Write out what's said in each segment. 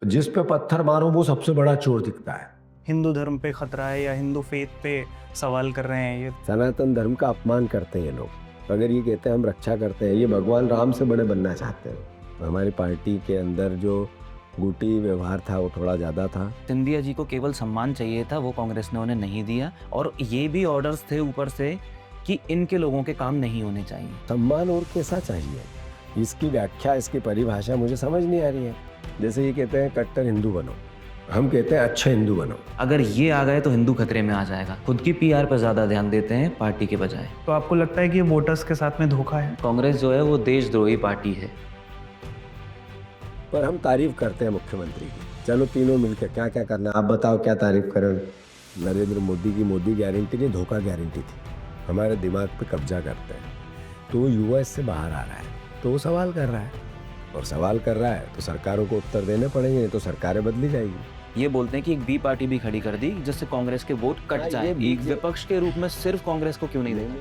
जिस पे पत्थर मारो वो सबसे बड़ा चोर दिखता है। हिंदू धर्म पे खतरा है या हिंदू फेथ पे सवाल कर रहे हैं ये। सनातन धर्म का अपमान करते हैं ये लोग। अगर ये कहते हैं हम रक्षा करते हैं, ये भगवान राम से बड़े बनना चाहते हैं। हमारी पार्टी के अंदर जो गुटी व्यवहार था वो थोड़ा ज़्यादा था। सिंधिया जी को केवल सम्मान चाहिए था, वो कांग्रेस ने उन्हें नहीं दिया। और ये भी ऑर्डर्स थे ऊपर से कि इनके लोगों के काम नहीं होने चाहिए। सम्मान और कैसा चाहिए, इसकी व्याख्या, इसकी परिभाषा मुझे समझ नहीं आ रही है। जैसे ये कहते हैं कट्टर हिंदू बनो, हम कहते हैं अच्छे हिंदू बनो। अगर ये आ गए तो हिंदू खतरे में आ जाएगा। खुद की पीआर पर ज्यादा ध्यान देते हैं पार्टी के बजाय। तो आपको लगता है कि ये वोटर्स के साथ में धोखा है? कांग्रेस जो है वो देशद्रोही पार्टी है। पर हम तारीफ करते हैं मुख्यमंत्री की। चलो तीनों मिलकर क्या क्या करना है, आप बताओ क्या तारीफ करें। नरेंद्र मोदी की मोदी गारंटी नहीं, धोखा गारंटी थी। हमारे दिमाग पे कब्जा करते हैं। तो वो युवा इससे बाहर आ रहा है, तो वो सवाल कर रहा है, और सवाल कर रहा है तो सरकारों को उत्तर देने पड़ेंगे, नहीं तो सरकारें बदली जाएगी। ये बोलते हैं कि एक बी पार्टी भी खड़ी कर दी जिससे कांग्रेस के वोट कट जाए। एक विपक्ष के रूप में सिर्फ कांग्रेस को क्यों नहीं देना?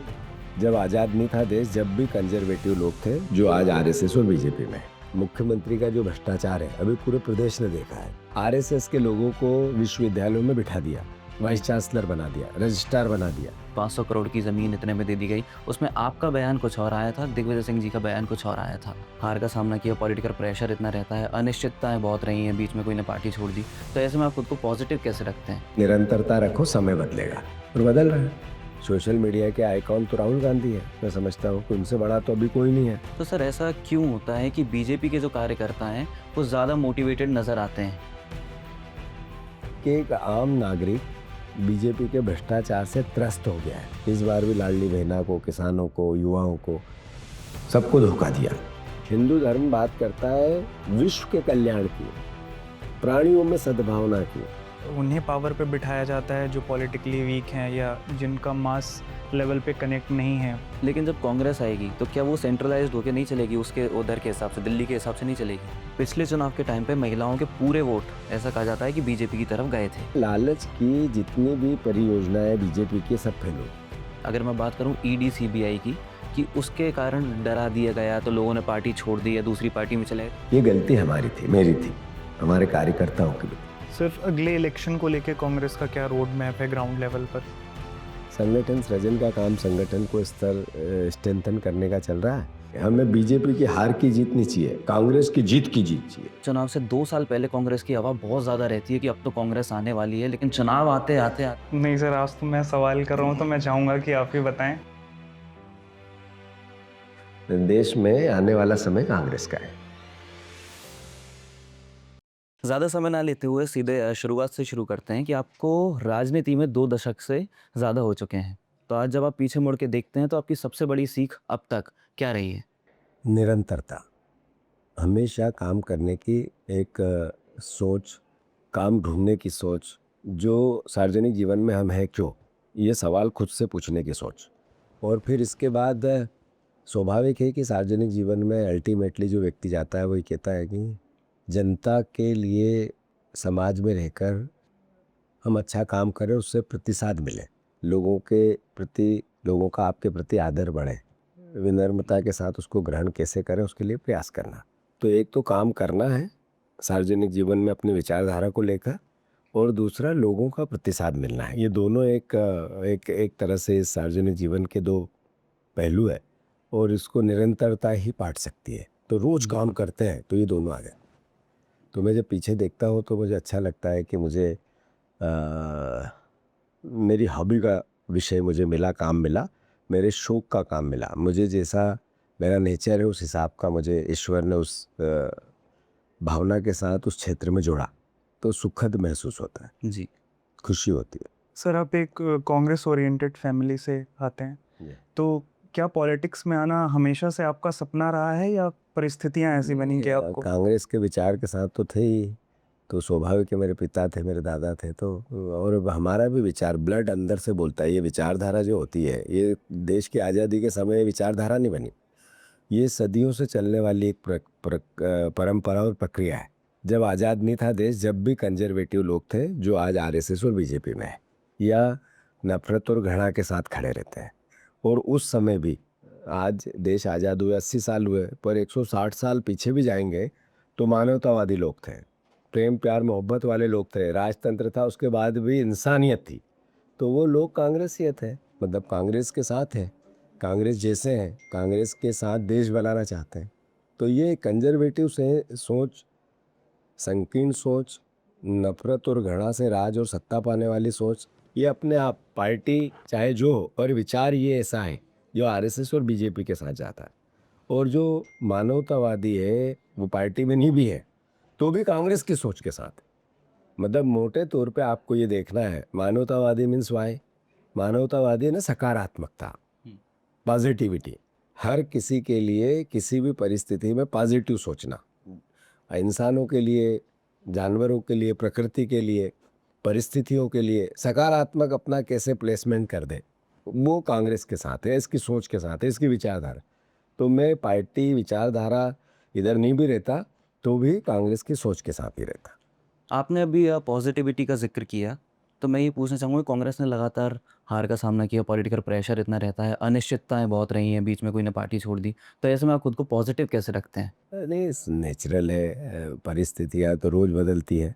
जब आज़ाद नहीं था देश, जब भी कंजर्वेटिव लोग थे जो आज आरएसएस और बीजेपी में। मुख्यमंत्री का जो भ्रष्टाचार है अभी पूरे प्रदेश ने देखा है। आरएसएस के लोगों को विश्वविद्यालयों में बिठा दिया, वाइस चांसलर बना दिया, रजिस्ट्रार बना दिया। 500 करोड़ की जमीन इतने में दे दी गई। उसमें आपका बयान कुछ और आया था, दिग्विजय सिंह जी का बयान कुछ और आया था। हार का सामना किया, पॉलिटिकल प्रेशर इतना रहता है, अनिश्चितताएं बहुत रही हैं, बीच में कोई ने पार्टी छोड़ दी। तो ऐसे में आप खुद को पॉजिटिव कैसे रखते हैं? निरंतरता रखो, समय बदलेगा, और बदल रहा है। सोशल मीडिया के आइकॉन तो राहुल गांधी है। मैं समझता हूँ कि उनसे बड़ा तो अभी कोई नहीं है। तो सर ऐसा क्यों होता है कि बीजेपी के जो कार्यकर्ता हैं वो ज़्यादा मोटिवेटेड नज़र आते हैं? कि एक आम नागरिक बीजेपी के भ्रष्टाचार से त्रस्त हो गया है। इस बार भी लाडली बहना को, किसानों को, युवाओं को, सबको धोखा दिया। हिंदू धर्म बात करता है विश्व के कल्याण की, प्राणियों में सद्भावना की। उन्हें पावर पे बिठाया जाता है जो पॉलिटिकली वीक हैं या जिनका मास लेवल पे कनेक्ट नहीं है। लेकिन जब कांग्रेस आएगी तो क्या वो सेंट्रलाइज्ड होकर नहीं चलेगी? उसके उधर के हिसाब से, दिल्ली के हिसाब से नहीं चलेगी। पिछले चुनाव के टाइम पे महिलाओं के पूरे वोट ऐसा कहा जाता है कि बीजेपी की तरफ गए थे। लालच की जितनी भी परियोजनाएं बीजेपी की, सब फेल हुई। अगर मैं बात करूं ईडी सीबीआई की, कि उसके कारण डरा दिया गया तो लोगों ने पार्टी छोड़ दी या दूसरी पार्टी में चले गए। ये गलती हमारी थी, मेरी थी, हमारे कार्यकर्ताओं की भी। सिर्फ अगले इलेक्शन को लेके कांग्रेस का क्या रोड मैप है ग्राउंड लेवल पर? संगठन सृजन का काम, संगठन को स्ट्रेंथन करने का चल रहा है। हमें बीजेपी की हार की जीत नहीं चाहिए, कांग्रेस की जीत चाहिए। चुनाव से 2 साल पहले कांग्रेस की हवा बहुत ज्यादा रहती है कि अब तो कांग्रेस आने वाली है, लेकिन चुनाव आते आते नहीं सर, आज तो मैं सवाल कर रहा हूँ तो मैं चाहूँगा कि आप ही बताएं। देश में आने वाला समय कांग्रेस का है। ज़्यादा समय ना लेते हुए सीधे शुरुआत से शुरू करते हैं कि आपको राजनीति में 2 दशक से ज़्यादा हो चुके हैं। तो आज जब आप पीछे मुड़ के देखते हैं तो आपकी सबसे बड़ी सीख अब तक क्या रही है? निरंतरता, हमेशा काम करने की एक सोच, काम ढूंढने की सोच, जो सार्वजनिक जीवन में हम हैं क्यों, ये सवाल खुद से पूछने की सोच। और फिर इसके बाद स्वाभाविक है कि सार्वजनिक जीवन में अल्टीमेटली जो व्यक्ति जाता है वही कहता है कि जनता के लिए समाज में रहकर हम अच्छा काम करें, उससे प्रतिसाद मिले, लोगों के प्रति, लोगों का आपके प्रति आदर बढ़े, विनम्रता के साथ उसको ग्रहण कैसे करें उसके लिए प्रयास करना। तो एक तो काम करना है सार्वजनिक जीवन में अपनी विचारधारा को लेकर, और दूसरा लोगों का प्रतिसाद मिलना है। ये दोनों एक तरह से इस सार्वजनिक जीवन के दो पहलू है, और इसको निरंतरता ही पाट सकती है। तो रोज काम करते हैं तो ये दोनों आ गए। तो मैं जब पीछे देखता हूँ तो मुझे अच्छा लगता है कि मुझे मेरी हॉबी का विषय मुझे मिला, काम मिला, मेरे शौक का काम मिला। मुझे जैसा मेरा नेचर है उस हिसाब का मुझे ईश्वर ने उस भावना के साथ उस क्षेत्र में जोड़ा, तो सुखद महसूस होता है, जी। खुशी होती है। सर आप एक कांग्रेस ओरिएंटेड फैमिली से आते हैं, तो क्या पॉलिटिक्स में आना हमेशा से आपका सपना रहा है या परिस्थितियां ऐसी बनी कि आपको? कांग्रेस के विचार के साथ तो थे ही, तो स्वाभाविक है, मेरे पिता थे, मेरे दादा थे, तो और हमारा भी विचार, ब्लड अंदर से बोलता है। ये विचारधारा जो होती है, ये देश की आज़ादी के समय विचारधारा नहीं बनी, ये सदियों से चलने वाली एक परंपरा और प्रक्रिया है। जब आज़ाद नहीं था देश, जब भी कंजर्वेटिव लोग थे जो आज आरएसएस और बीजेपी में है, या नफरत और घृणा के साथ खड़े रहते हैं। और उस समय भी, आज देश आज़ाद हुए 80 साल हुए, पर 160 साल पीछे भी जाएंगे तो मानवतावादी लोग थे, प्रेम प्यार मोहब्बत वाले लोग थे, राजतंत्र था, उसके बाद भी इंसानियत थी, तो वो लोग कांग्रेसियत है, मतलब कांग्रेस के साथ है, कांग्रेस जैसे हैं, कांग्रेस के साथ देश बनाना चाहते हैं। तो ये कंजर्वेटिव से सोच, संकीर्ण सोच, नफरत और घृणा से राज और सत्ता पाने वाली सोच, ये अपने आप पार्टी चाहे जो हो, पर विचार ये ऐसा है जो आरएसएस और बीजेपी के साथ जाता है। और जो मानवतावादी है वो पार्टी में नहीं भी है तो भी कांग्रेस की सोच के साथ है। मतलब मोटे तौर पे आपको ये देखना है, मानवतावादी मीन्स वाई, मानवतावादी है ना सकारात्मकता, पॉजिटिविटी, हर किसी के लिए किसी भी परिस्थिति में पॉजिटिव सोचना, इंसानों के लिए, जानवरों के लिए, प्रकृति के लिए, परिस्थितियों के लिए सकारात्मक अपना कैसे प्लेसमेंट कर दे, वो कांग्रेस के साथ है, इसकी सोच के साथ है, इसकी विचारधारा। तो मैं पार्टी विचारधारा इधर नहीं भी रहता तो भी कांग्रेस की सोच के साथ ही रहता। आपने अभी पॉजिटिविटी का जिक्र किया, तो मैं ये पूछना चाहूँगा, कांग्रेस ने लगातार हार का सामना किया, पॉलिटिकल प्रेशर इतना रहता है, अनिश्चितताएं बहुत रही हैं, बीच में कोई ने पार्टी छोड़ दी, तो ऐसे में आप खुद को पॉजिटिव कैसे रखते हैं? नहीं, नेचुरल है, परिस्थितियाँ तो रोज़ बदलती हैं।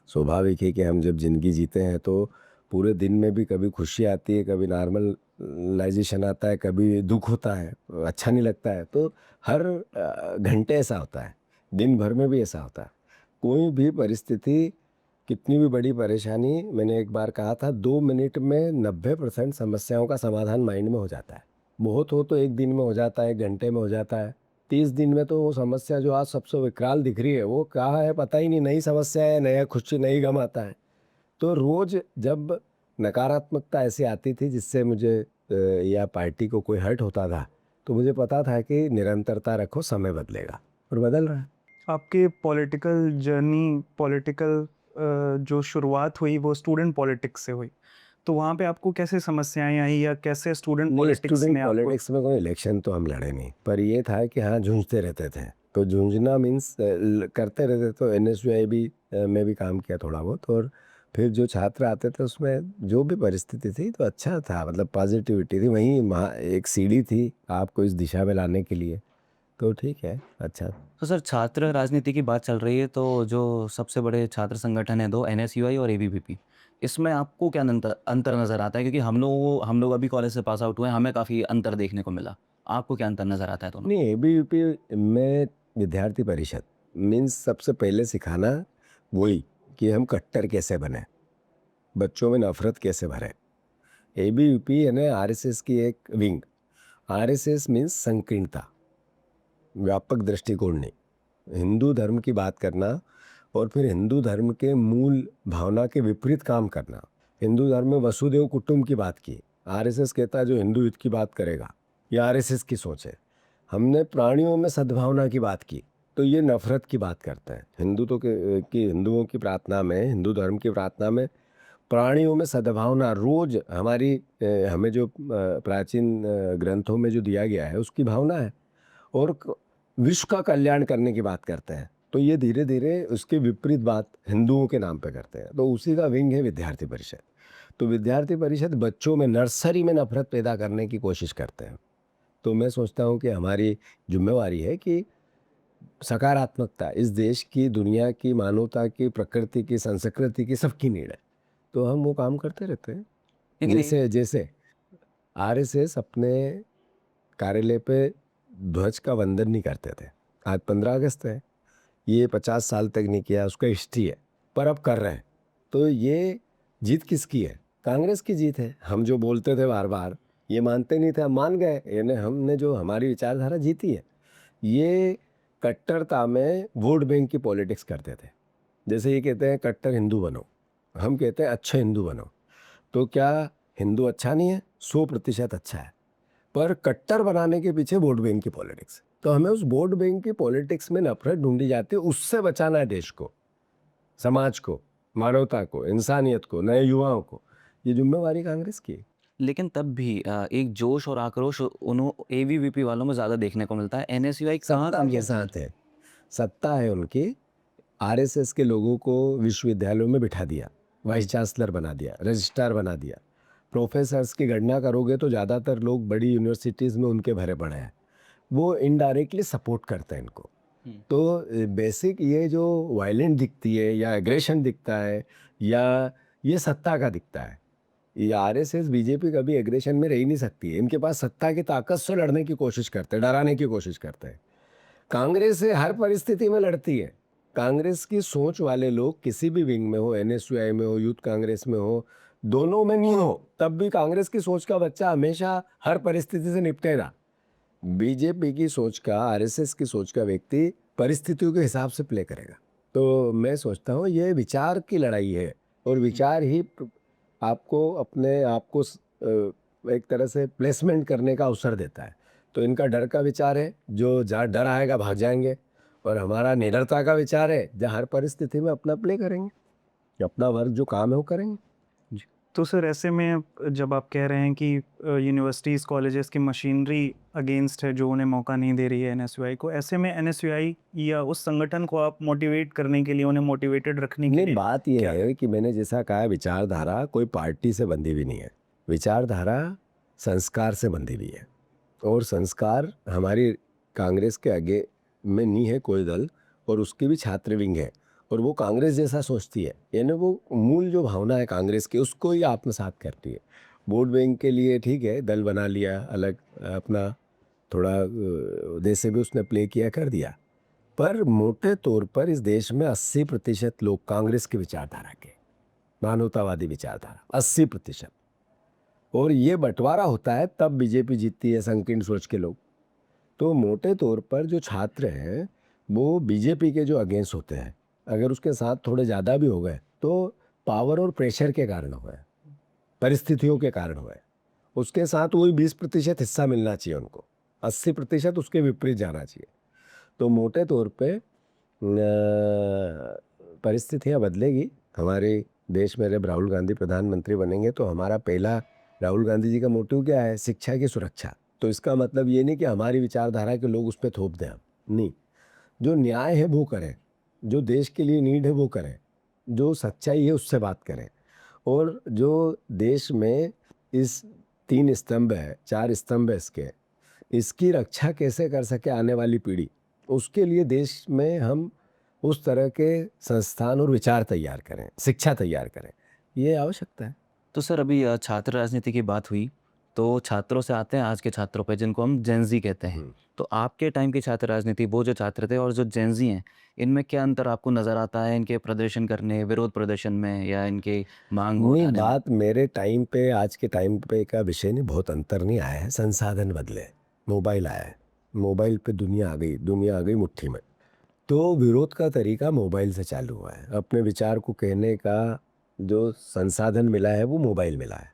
स्वाभाविक है कि हम जब ज़िंदगी जीते हैं तो पूरे दिन में भी कभी खुशी आती है, कभी नॉर्मलाइजेशन आता है, कभी दुख होता है, अच्छा नहीं लगता है, तो हर घंटे ऐसा होता है, दिन भर में भी ऐसा होता है। कोई भी परिस्थिति, कितनी भी बड़ी परेशानी, मैंने एक बार कहा था 2 मिनट में 90% समस्याओं का समाधान माइंड में हो जाता है। बहुत हो तो 1 दिन में हो जाता है, 1 घंटे में हो जाता है, 30 दिन में तो वो समस्या जो आज सबसे विकराल दिख रही है वो कहाँ है पता ही नहीं, नई समस्या है, नया खुशी, नई गम आता है। तो रोज़ जब नकारात्मकता ऐसी आती थी जिससे मुझे या पार्टी को कोई हर्ट होता था, तो मुझे पता था कि निरंतरता रखो, समय बदलेगा, और बदल रहा है। आपके पॉलिटिकल जर्नी, पॉलिटिकल जो शुरुआत हुई वो स्टूडेंट पॉलिटिक्स से हुई, तो वहाँ पे आपको कैसे समस्याएं आई या कैसे स्टूडेंट नहीं, पॉलिटिक्स स्टूडेंट ने आपको? पॉलिटिक्स में कोई इलेक्शन तो हम लड़े नहीं, पर ये था कि हाँ जूझते रहते थे, तो जूझना मीन्स करते रहते। तो एनएसयूआई भी में भी काम किया थोड़ा बहुत, और फिर जो छात्र आते थे उसमें जो भी परिस्थिति थी तो अच्छा था, मतलब पॉजिटिविटी थी, वहीं एक सीढ़ी थी आपको इस दिशा में लाने के लिए, तो ठीक है, अच्छा। तो सर, छात्र राजनीति की बात चल रही है, तो जो सबसे बड़े छात्र संगठन है दो, एनएसयूआई और एबीवीपी, इसमें आपको क्या अंतर अंतर नज़र आता है? क्योंकि हम लोग अभी कॉलेज से पास आउट हुए हैं, हमें काफ़ी अंतर देखने को मिला। आपको क्या अंतर नज़र आता है दोनों? नहीं, एबीवीपी में विद्यार्थी परिषद मीन्स सबसे पहले सिखाना वही कि हम कट्टर कैसे बने, बच्चों में नफरत कैसे भरे। एबीवीपी यानी आरएसएस की एक विंग, आरएसएस मीन्स संकीर्णता, व्यापक दृष्टिकोण नहीं, हिंदू धर्म की बात करना और फिर हिंदू धर्म के मूल भावना के विपरीत काम करना। हिंदू धर्म में वसुदेव कुटुंब की बात की, आरएसएस कहता है जो हिंदू युद्ध की बात करेगा, ये आरएसएस की सोच है। हमने प्राणियों में सद्भावना की बात की, तो ये नफरत की बात करते हैं। हिंदू तो कि हिंदुओं की प्रार्थना में, हिंदू धर्म की प्रार्थना में प्राणियों में सद्भावना रोज हमारी हमें जो प्राचीन ग्रंथों में जो दिया गया है उसकी भावना है, और विश्व का कल्याण करने की बात करते हैं। तो ये धीरे धीरे उसके विपरीत बात हिंदुओं के नाम पे करते हैं, तो उसी का विंग है विद्यार्थी परिषद। तो विद्यार्थी परिषद बच्चों में नर्सरी में नफरत पैदा करने की कोशिश करते हैं। तो मैं सोचता हूँ कि हमारी जिम्मेवारी है कि सकारात्मकता इस देश की, दुनिया की, मानवता की, प्रकृति की, संस्कृति की, सबकी नीड है, तो हम वो काम करते रहते हैं। लेकिन जैसे आरएसएस अपने कार्यालय पे ध्वज का वंदन नहीं करते थे, आज 15 अगस्त है, ये 50 साल तक नहीं किया, उसका हिस्ट्री है, पर अब कर रहे हैं। तो ये जीत किसकी है? कांग्रेस की जीत है। हम जो बोलते थे बार बार, ये मानते नहीं थे, हम मान गए, यानी हमने जो हमारी विचारधारा जीती है। ये कट्टरता में वोट बैंक की पॉलिटिक्स करते थे, जैसे ये कहते हैं कट्टर हिंदू बनो, हम कहते हैं अच्छे हिंदू बनो। तो क्या हिंदू अच्छा नहीं है? 100% अच्छा है, पर कट्टर बनाने के पीछे वोट बैंक की पॉलिटिक्स। तो हमें उस वोट बैंक की पॉलिटिक्स में नफरत ढूंढी जाती है, उससे बचाना है देश को, समाज को, मानवता को, इंसानियत को, नए युवाओं को। ये जिम्मेवारी कांग्रेस की है। लेकिन तब भी एक जोश और आक्रोश उन्हों एबीवीपी वालों में ज़्यादा देखने को मिलता है। एनएसयूआई कहाँ सत्ता के साथ है, सत्ता है उनकी। आरएसएस के लोगों को विश्वविद्यालयों में बिठा दिया, वाइस चांसलर बना दिया, रजिस्ट्रार बना दिया। प्रोफेसर्स की गणना करोगे तो ज़्यादातर लोग बड़ी यूनिवर्सिटीज़ में उनके भरे पड़े हैं। वो इनडायरेक्टली सपोर्ट करते हैं इनको। तो बेसिक ये जो वायलेंट दिखती है या एग्रेशन दिखता है या ये सत्ता का दिखता है। ये आरएसएस बीजेपी कभी एग्रेशन में रह ही नहीं सकती है। इनके पास सत्ता की ताकत से लड़ने की कोशिश करते हैं, डराने की कोशिश करते हैं। कांग्रेस से हर परिस्थिति में लड़ती है। कांग्रेस की सोच वाले लोग किसी भी विंग में हो, एनएसयूआई में हो, यूथ कांग्रेस में हो, दोनों में नहीं हो, तब भी कांग्रेस की सोच का बच्चा हमेशा हर परिस्थिति से निपटेगा। बीजेपी की सोच का, आरएसएस की सोच का व्यक्ति परिस्थितियों के हिसाब से प्ले करेगा। तो मैं सोचता हूँ ये विचार की लड़ाई है और विचार ही आपको अपने आप को एक तरह से प्लेसमेंट करने का अवसर देता है। तो इनका डर का विचार है, जो जहाँ डर आएगा भाग जाएंगे, और हमारा निडरता का विचार है जहाँ हर परिस्थिति में अपना प्ले करेंगे, अपना वर्क जो काम है वो करेंगे। तो सर ऐसे में जब आप कह रहे हैं कि यूनिवर्सिटीज़ कॉलेजेस की मशीनरी अगेंस्ट है जो उन्हें मौका नहीं दे रही है एनएसयूआई को, ऐसे में एनएसयूआई या उस संगठन को आप मोटिवेट करने के लिए, उन्हें मोटिवेटेड रखने के नहीं, लिए बात ये है कि मैंने जैसा कहा, विचारधारा कोई पार्टी से बंधी हुई नहीं है। विचारधारा संस्कार से बंधी हुई है, और संस्कार हमारी कांग्रेस के आगे में नहीं है कोई दल, और उसकी भी छात्र विंग है और वो कांग्रेस जैसा सोचती है। यानी वो मूल जो भावना है कांग्रेस की उसको ही आत्मसात करती है। वोट बैंक के लिए ठीक है, दल बना लिया अलग, अपना थोड़ा देश से भी उसने प्ले किया, कर दिया, पर मोटे तौर पर इस देश में 80% लोग कांग्रेस की विचारधारा के, मानवतावादी विचारधारा 80%। और ये बंटवारा होता है तब बीजेपी जीतती है, संकीर्ण सोच के लोग। तो मोटे तौर पर जो छात्र हैं वो बीजेपी के जो अगेंस्ट होते हैं, अगर उसके साथ थोड़े ज़्यादा भी हो गए तो पावर और प्रेशर के कारण हुए, परिस्थितियों के कारण हुए। उसके साथ वही 20% हिस्सा मिलना चाहिए उनको, 80% उसके विपरीत जाना चाहिए। तो मोटे तौर पे परिस्थितियाँ बदलेगी। हमारे देश में जब राहुल गांधी प्रधानमंत्री बनेंगे तो हमारा पहला, राहुल गांधी जी का मोटिव क्या है? शिक्षा की सुरक्षा। तो इसका मतलब ये नहीं कि हमारी विचारधारा के लोग उस पर थोप दें, नहीं। जो न्याय है वो करें, जो देश के लिए नीड है वो करें, जो सच्चाई है उससे बात करें। और जो देश में इस 3 स्तंभ है, 4 स्तंभ है इसकी रक्षा कैसे कर सके आने वाली पीढ़ी, उसके लिए देश में हम उस तरह के संस्थान और विचार तैयार करें, शिक्षा तैयार करें, ये आवश्यकता है। तो सर अभी छात्र राजनीति की बात हुई, तो छात्रों से आते हैं आज के छात्रों पे, जिनको हम जेनजी कहते हैं। तो आपके टाइम की छात्र राजनीति, वो जो छात्र थे और जो जेनजी हैं, इनमें क्या अंतर आपको नज़र आता है? इनके प्रदर्शन करने, विरोध प्रदर्शन में, या इनके मांग नहीं, उठाने में? बात मेरे टाइम पे आज के टाइम पे का विषय नहीं, बहुत अंतर नहीं आया है। संसाधन बदले, मोबाइल आया है, मोबाइल पे दुनिया आ गई मुट्ठी में। तो विरोध का तरीका मोबाइल से चालू हुआ है। अपने विचार को कहने का जो संसाधन मिला है वो मोबाइल मिला है।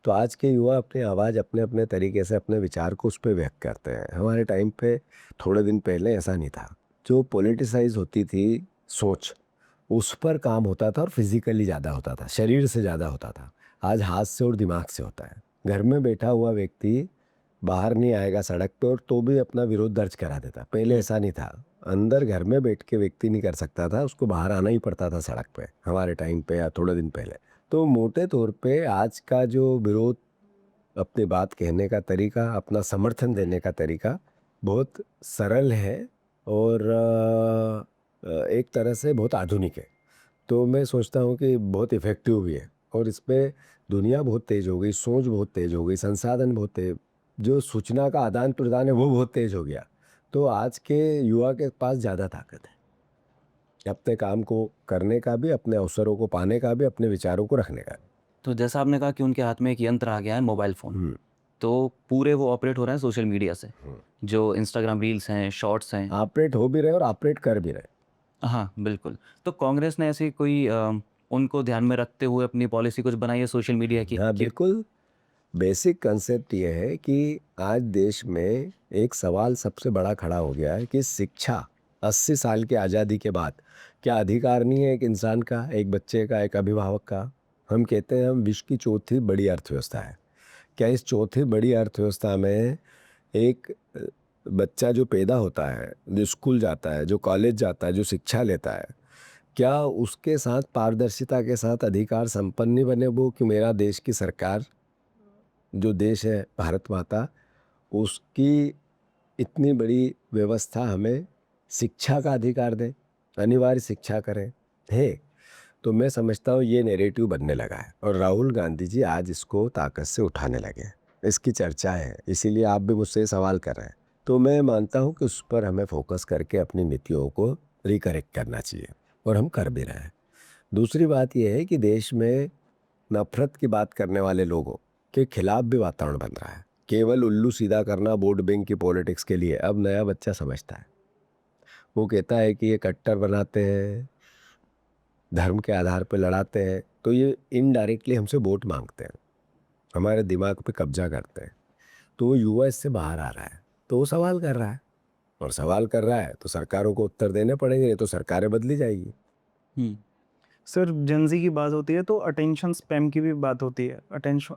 तो आज के युवा अपनी आवाज़ अपने अपने तरीके से अपने विचार को उस पर व्यक्त करते हैं। हमारे टाइम पे थोड़े दिन पहले ऐसा नहीं था। जो पॉलिटिसाइज होती थी सोच, उस पर काम होता था और फिजिकली ज़्यादा होता था, शरीर से ज़्यादा होता था। आज हाथ से और दिमाग से होता है। घर में बैठा हुआ व्यक्ति बाहर नहीं आएगा सड़क पे और तो भी अपना विरोध दर्ज करा देता। पहले ऐसा नहीं था। अंदर घर में बैठ के व्यक्ति नहीं कर सकता था, उसको बाहर आना ही पड़ता था सड़क पे, हमारे टाइम पे या थोड़े दिन पहले। तो मोटे तौर पे आज का जो विरोध, अपनी बात कहने का तरीका, अपना समर्थन देने का तरीका बहुत सरल है और एक तरह से बहुत आधुनिक है। तो मैं सोचता हूँ कि बहुत इफ़ेक्टिव भी है, और इस पर दुनिया बहुत तेज़ हो गई, सोच बहुत तेज़ हो गई, संसाधन बहुत तेज, जो सूचना का आदान प्रदान है वो बहुत तेज़ हो गया। तो आज के युवा के पास ज़्यादा ताकत है अपने काम को करने का भी, अपने अवसरों को पाने का भी, अपने विचारों को रखने का भी। तो जैसा आपने कहा कि उनके हाथ में एक यंत्र आ गया है, मोबाइल फ़ोन, तो पूरे वो ऑपरेट हो रहे हैं सोशल मीडिया से, जो इंस्टाग्राम रील्स हैं, शॉर्ट्स हैं। ऑपरेट हो भी रहे और ऑपरेट कर भी रहे। हाँ, बिल्कुल। तो कांग्रेस ने ऐसी कोई उनको ध्यान में रखते हुए अपनी पॉलिसी कुछ बनाई है सोशल मीडिया की? हाँ, कि बिल्कुल। बेसिक कंसेप्ट ये है कि आज देश में एक सवाल सबसे बड़ा खड़ा हो गया है कि शिक्षा 80 साल की आज़ादी के बाद क्या अधिकार नहीं है एक इंसान का, एक बच्चे का, एक अभिभावक का? हम कहते हैं हम विश्व की चौथी बड़ी अर्थव्यवस्था है। क्या इस चौथी बड़ी अर्थव्यवस्था में एक बच्चा जो पैदा होता है, जो स्कूल जाता है, जो कॉलेज जाता है, जो शिक्षा लेता है, क्या उसके साथ पारदर्शिता के साथ अधिकार संपन्न नहीं बने वो कि मेरा देश की सरकार, जो देश है भारत माता, उसकी इतनी बड़ी व्यवस्था हमें शिक्षा का अधिकार दें, अनिवार्य शिक्षा करें, है। तो मैं समझता हूँ ये नैरेटिव बनने लगा है और राहुल गांधी जी आज इसको ताकत से उठाने लगे हैं। इसकी चर्चा है, इसीलिए आप भी मुझसे सवाल कर रहे हैं। तो मैं मानता हूँ कि उस पर हमें फोकस करके अपनी नीतियों को रिकरेक्ट करना चाहिए और हम कर भी रहे हैं। दूसरी बात यह है कि देश में नफरत की बात करने वाले लोगों के खिलाफ भी वातावरण बन रहा है। केवल उल्लू सीधा करना वोट बैंक की पॉलिटिक्स के लिए अब नया बच्चा समझता है। वो कहता है कि ये कट्टर बनाते हैं, धर्म के आधार पर लड़ाते हैं, तो ये इनडायरेक्टली हमसे वोट मांगते हैं, हमारे दिमाग पे कब्जा करते हैं। तो वो युवा इससे बाहर आ रहा है, तो वो सवाल कर रहा है और सवाल कर रहा है तो सरकारों को उत्तर देने पड़ेंगे, नहीं तो सरकारें बदली जाएगी। सर जेंजी की बात होती है तो अटेंशन स्पैम की भी बात होती है।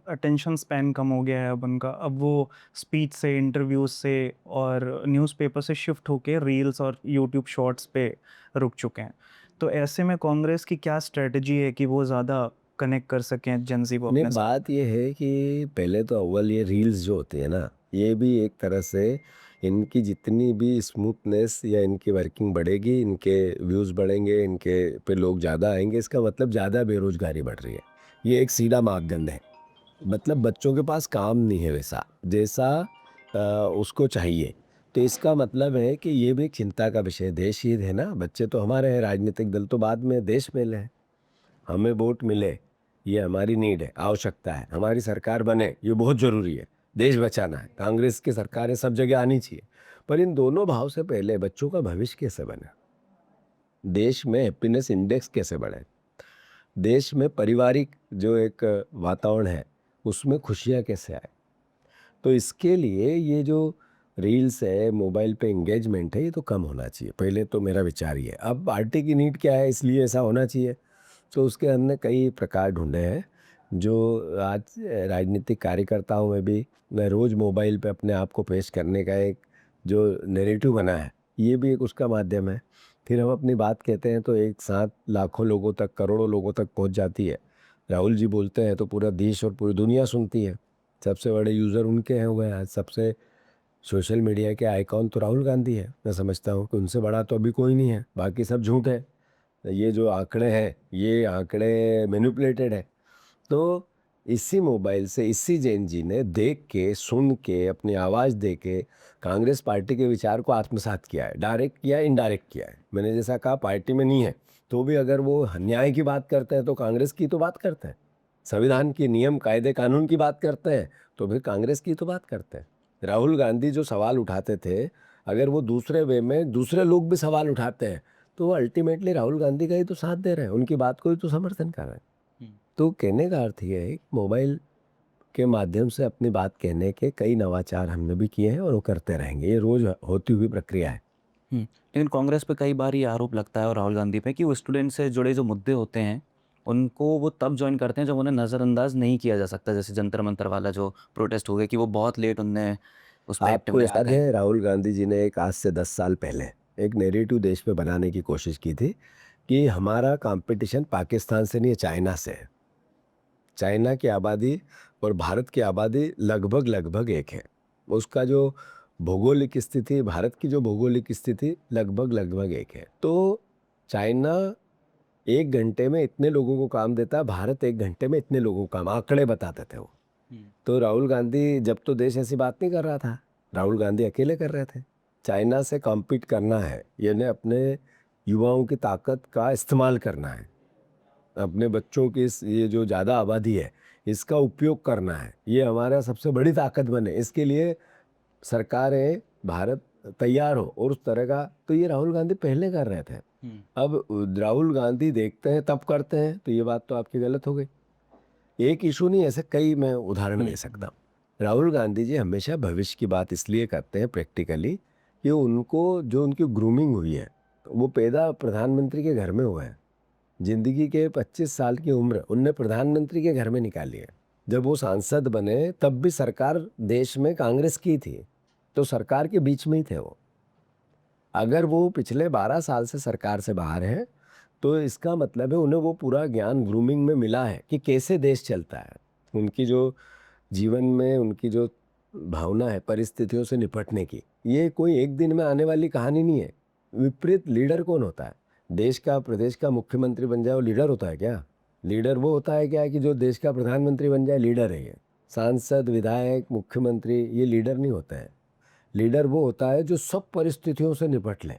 अटेंशन स्पैन कम हो गया है अब उनका। अब वो स्पीच से, इंटरव्यूज से और न्यूज़पेपर से शिफ्ट होके रील्स और यूट्यूब शॉर्ट्स पे रुक चुके हैं। तो ऐसे में कांग्रेस की क्या स्ट्रेटजी है कि वो ज़्यादा कनेक्ट कर सकें जेंजी को नहीं, अपने साथ? बात ये है कि पहले तो अव्वल ये रील्स जो होती है ना, ये भी एक तरह से इनकी जितनी भी स्मूथनेस या इनकी वर्किंग बढ़ेगी, इनके व्यूज़ बढ़ेंगे, इनके पे लोग ज़्यादा आएंगे, इसका मतलब ज़्यादा बेरोजगारी बढ़ रही है। ये एक सीधा मापदंड है। मतलब बच्चों के पास काम नहीं है वैसा जैसा उसको चाहिए। तो इसका मतलब है कि ये भी एक चिंता का विषय है। देश हित है ना, बच्चे तो हमारे हैं, राजनीतिक दल तो बाद में, देश में है। हमें वोट मिले ये हमारी नीड है, आवश्यकता है। हमारी सरकार बने ये बहुत ज़रूरी है, देश बचाना है। कांग्रेस की सरकारें सब जगह आनी चाहिए, पर इन दोनों भाव से पहले बच्चों का भविष्य कैसे बने, देश में हैप्पीनेस इंडेक्स कैसे बढ़े, देश में पारिवारिक जो एक वातावरण है उसमें खुशियाँ कैसे आए। तो इसके लिए ये जो रील्स है, मोबाइल पे एंगेजमेंट है, ये तो कम होना चाहिए। पहले तो मेरा विचार ये है। अब पार्टी की नीड क्या है, इसलिए ऐसा होना चाहिए, तो उसके हमने कई प्रकार ढूंढे हैं। जो आज राजनीतिक कार्यकर्ता हूँ मैं रोज़ मोबाइल पे अपने आप को पेश करने का एक जो नैरेटिव बना है, ये भी एक उसका माध्यम है। फिर हम अपनी बात कहते हैं तो एक साथ लाखों लोगों तक, करोड़ों लोगों तक पहुंच जाती है। राहुल जी बोलते हैं तो पूरा देश और पूरी दुनिया सुनती है। सबसे बड़े यूज़र उनके हैं हुए आज। सबसे सोशल मीडिया के आइकॉन तो राहुल गांधी है। मैं समझता हूँ कि उनसे बड़ा तो अभी कोई नहीं है, बाकी सब झूठ है। ये जो आंकड़े हैं, ये आंकड़े मैनिपुलेटेड है। तो इसी मोबाइल से इसी जैन जी ने देख के, सुन के, अपनी आवाज़ दे के कांग्रेस पार्टी के विचार को आत्मसात किया है। डायरेक्ट किया, इनडायरेक्ट किया है। मैंने जैसा कहा, पार्टी में नहीं है तो भी अगर वो न्याय की बात करते हैं तो कांग्रेस की तो बात करते हैं, संविधान की, नियम कायदे कानून की बात करते हैं तो फिर कांग्रेस की तो बात करते हैं। राहुल गांधी जो सवाल उठाते थे, अगर वो दूसरे वे में दूसरे लोग भी सवाल उठाते हैं तो वो अल्टीमेटली राहुल गांधी का ही तो साथ दे रहे हैं, उनकी बात को ही तो समर्थन कर रहे हैं। तो कहने का अर्थ ये है, मोबाइल के माध्यम से अपनी बात कहने के कई नवाचार हमने भी किए हैं और वो करते रहेंगे। ये रोज होती हुई प्रक्रिया है। लेकिन कांग्रेस पे कई बार ये आरोप लगता है और राहुल गांधी पे कि वो स्टूडेंट से जुड़े जो मुद्दे होते हैं उनको वो तब ज्वाइन करते हैं जब उन्हें नज़रअंदाज नहीं किया जा सकता। जैसे जंतर मंतर वाला जो प्रोटेस्ट हो गया कि वो बहुत लेट उनने उसमें आपको एक्टिवनेस याद दिखाई। है राहुल गांधी जी ने एक आज से 10 साल पहले एक नेरेटिव देश में बनाने की कोशिश की थी कि हमारा कंपटीशन पाकिस्तान से नहीं है, चाइना से है। चाइना की आबादी और भारत की आबादी लगभग लगभग एक है। उसका जो भौगोलिक स्थिति, भारत की जो भौगोलिक स्थिति लगभग लगभग एक है। तो चाइना 1 घंटे में इतने लोगों को काम देता है, भारत 1 घंटे में इतने लोगों को काम, आंकड़े बताते थे वो। तो राहुल गांधी, जब तो देश ऐसी बात नहीं कर रहा था, राहुल गांधी अकेले कर रहे थे। चाइना से कॉम्पीट करना है, यानी अपने युवाओं की ताकत का इस्तेमाल करना है, अपने बच्चों की ये जो ज़्यादा आबादी है इसका उपयोग करना है, ये हमारा सबसे बड़ी ताकत बने, इसके लिए सरकारें, भारत तैयार हो। और उस तरह का तो ये राहुल गांधी पहले कर रहे थे। अब राहुल गांधी देखते हैं तब करते हैं, तो ये बात तो आपकी गलत हो गई। एक इशू नहीं, ऐसे कई मैं उदाहरण दे सकता हूँ। राहुल गांधी जी हमेशा भविष्य की बात इसलिए करते हैं प्रैक्टिकली कि उनको जो उनकी ग्रूमिंग हुई है, वो पैदा प्रधानमंत्री के घर में हुआ है। जिंदगी के 25 साल की उम्र उनने प्रधानमंत्री के घर में निकाली है। जब वो सांसद बने तब भी सरकार देश में कांग्रेस की थी, तो सरकार के बीच में ही थे वो। अगर वो पिछले 12 साल से सरकार से बाहर हैं तो इसका मतलब है उन्हें वो पूरा ज्ञान ग्रूमिंग में मिला है कि कैसे देश चलता है। उनकी जो जीवन में उनकी जो भावना है परिस्थितियों से निपटने की, ये कोई एक दिन में आने वाली कहानी नहीं है। विपरीत लीडर कौन होता है? देश का प्रदेश का मुख्यमंत्री बन जाए वो लीडर होता है क्या? लीडर वो होता है क्या कि जो देश का प्रधानमंत्री बन जाए, लीडर है ये। सांसद, विधायक, मुख्यमंत्री ये लीडर नहीं होते हैं। लीडर वो होता है जो सब परिस्थितियों से निपट ले,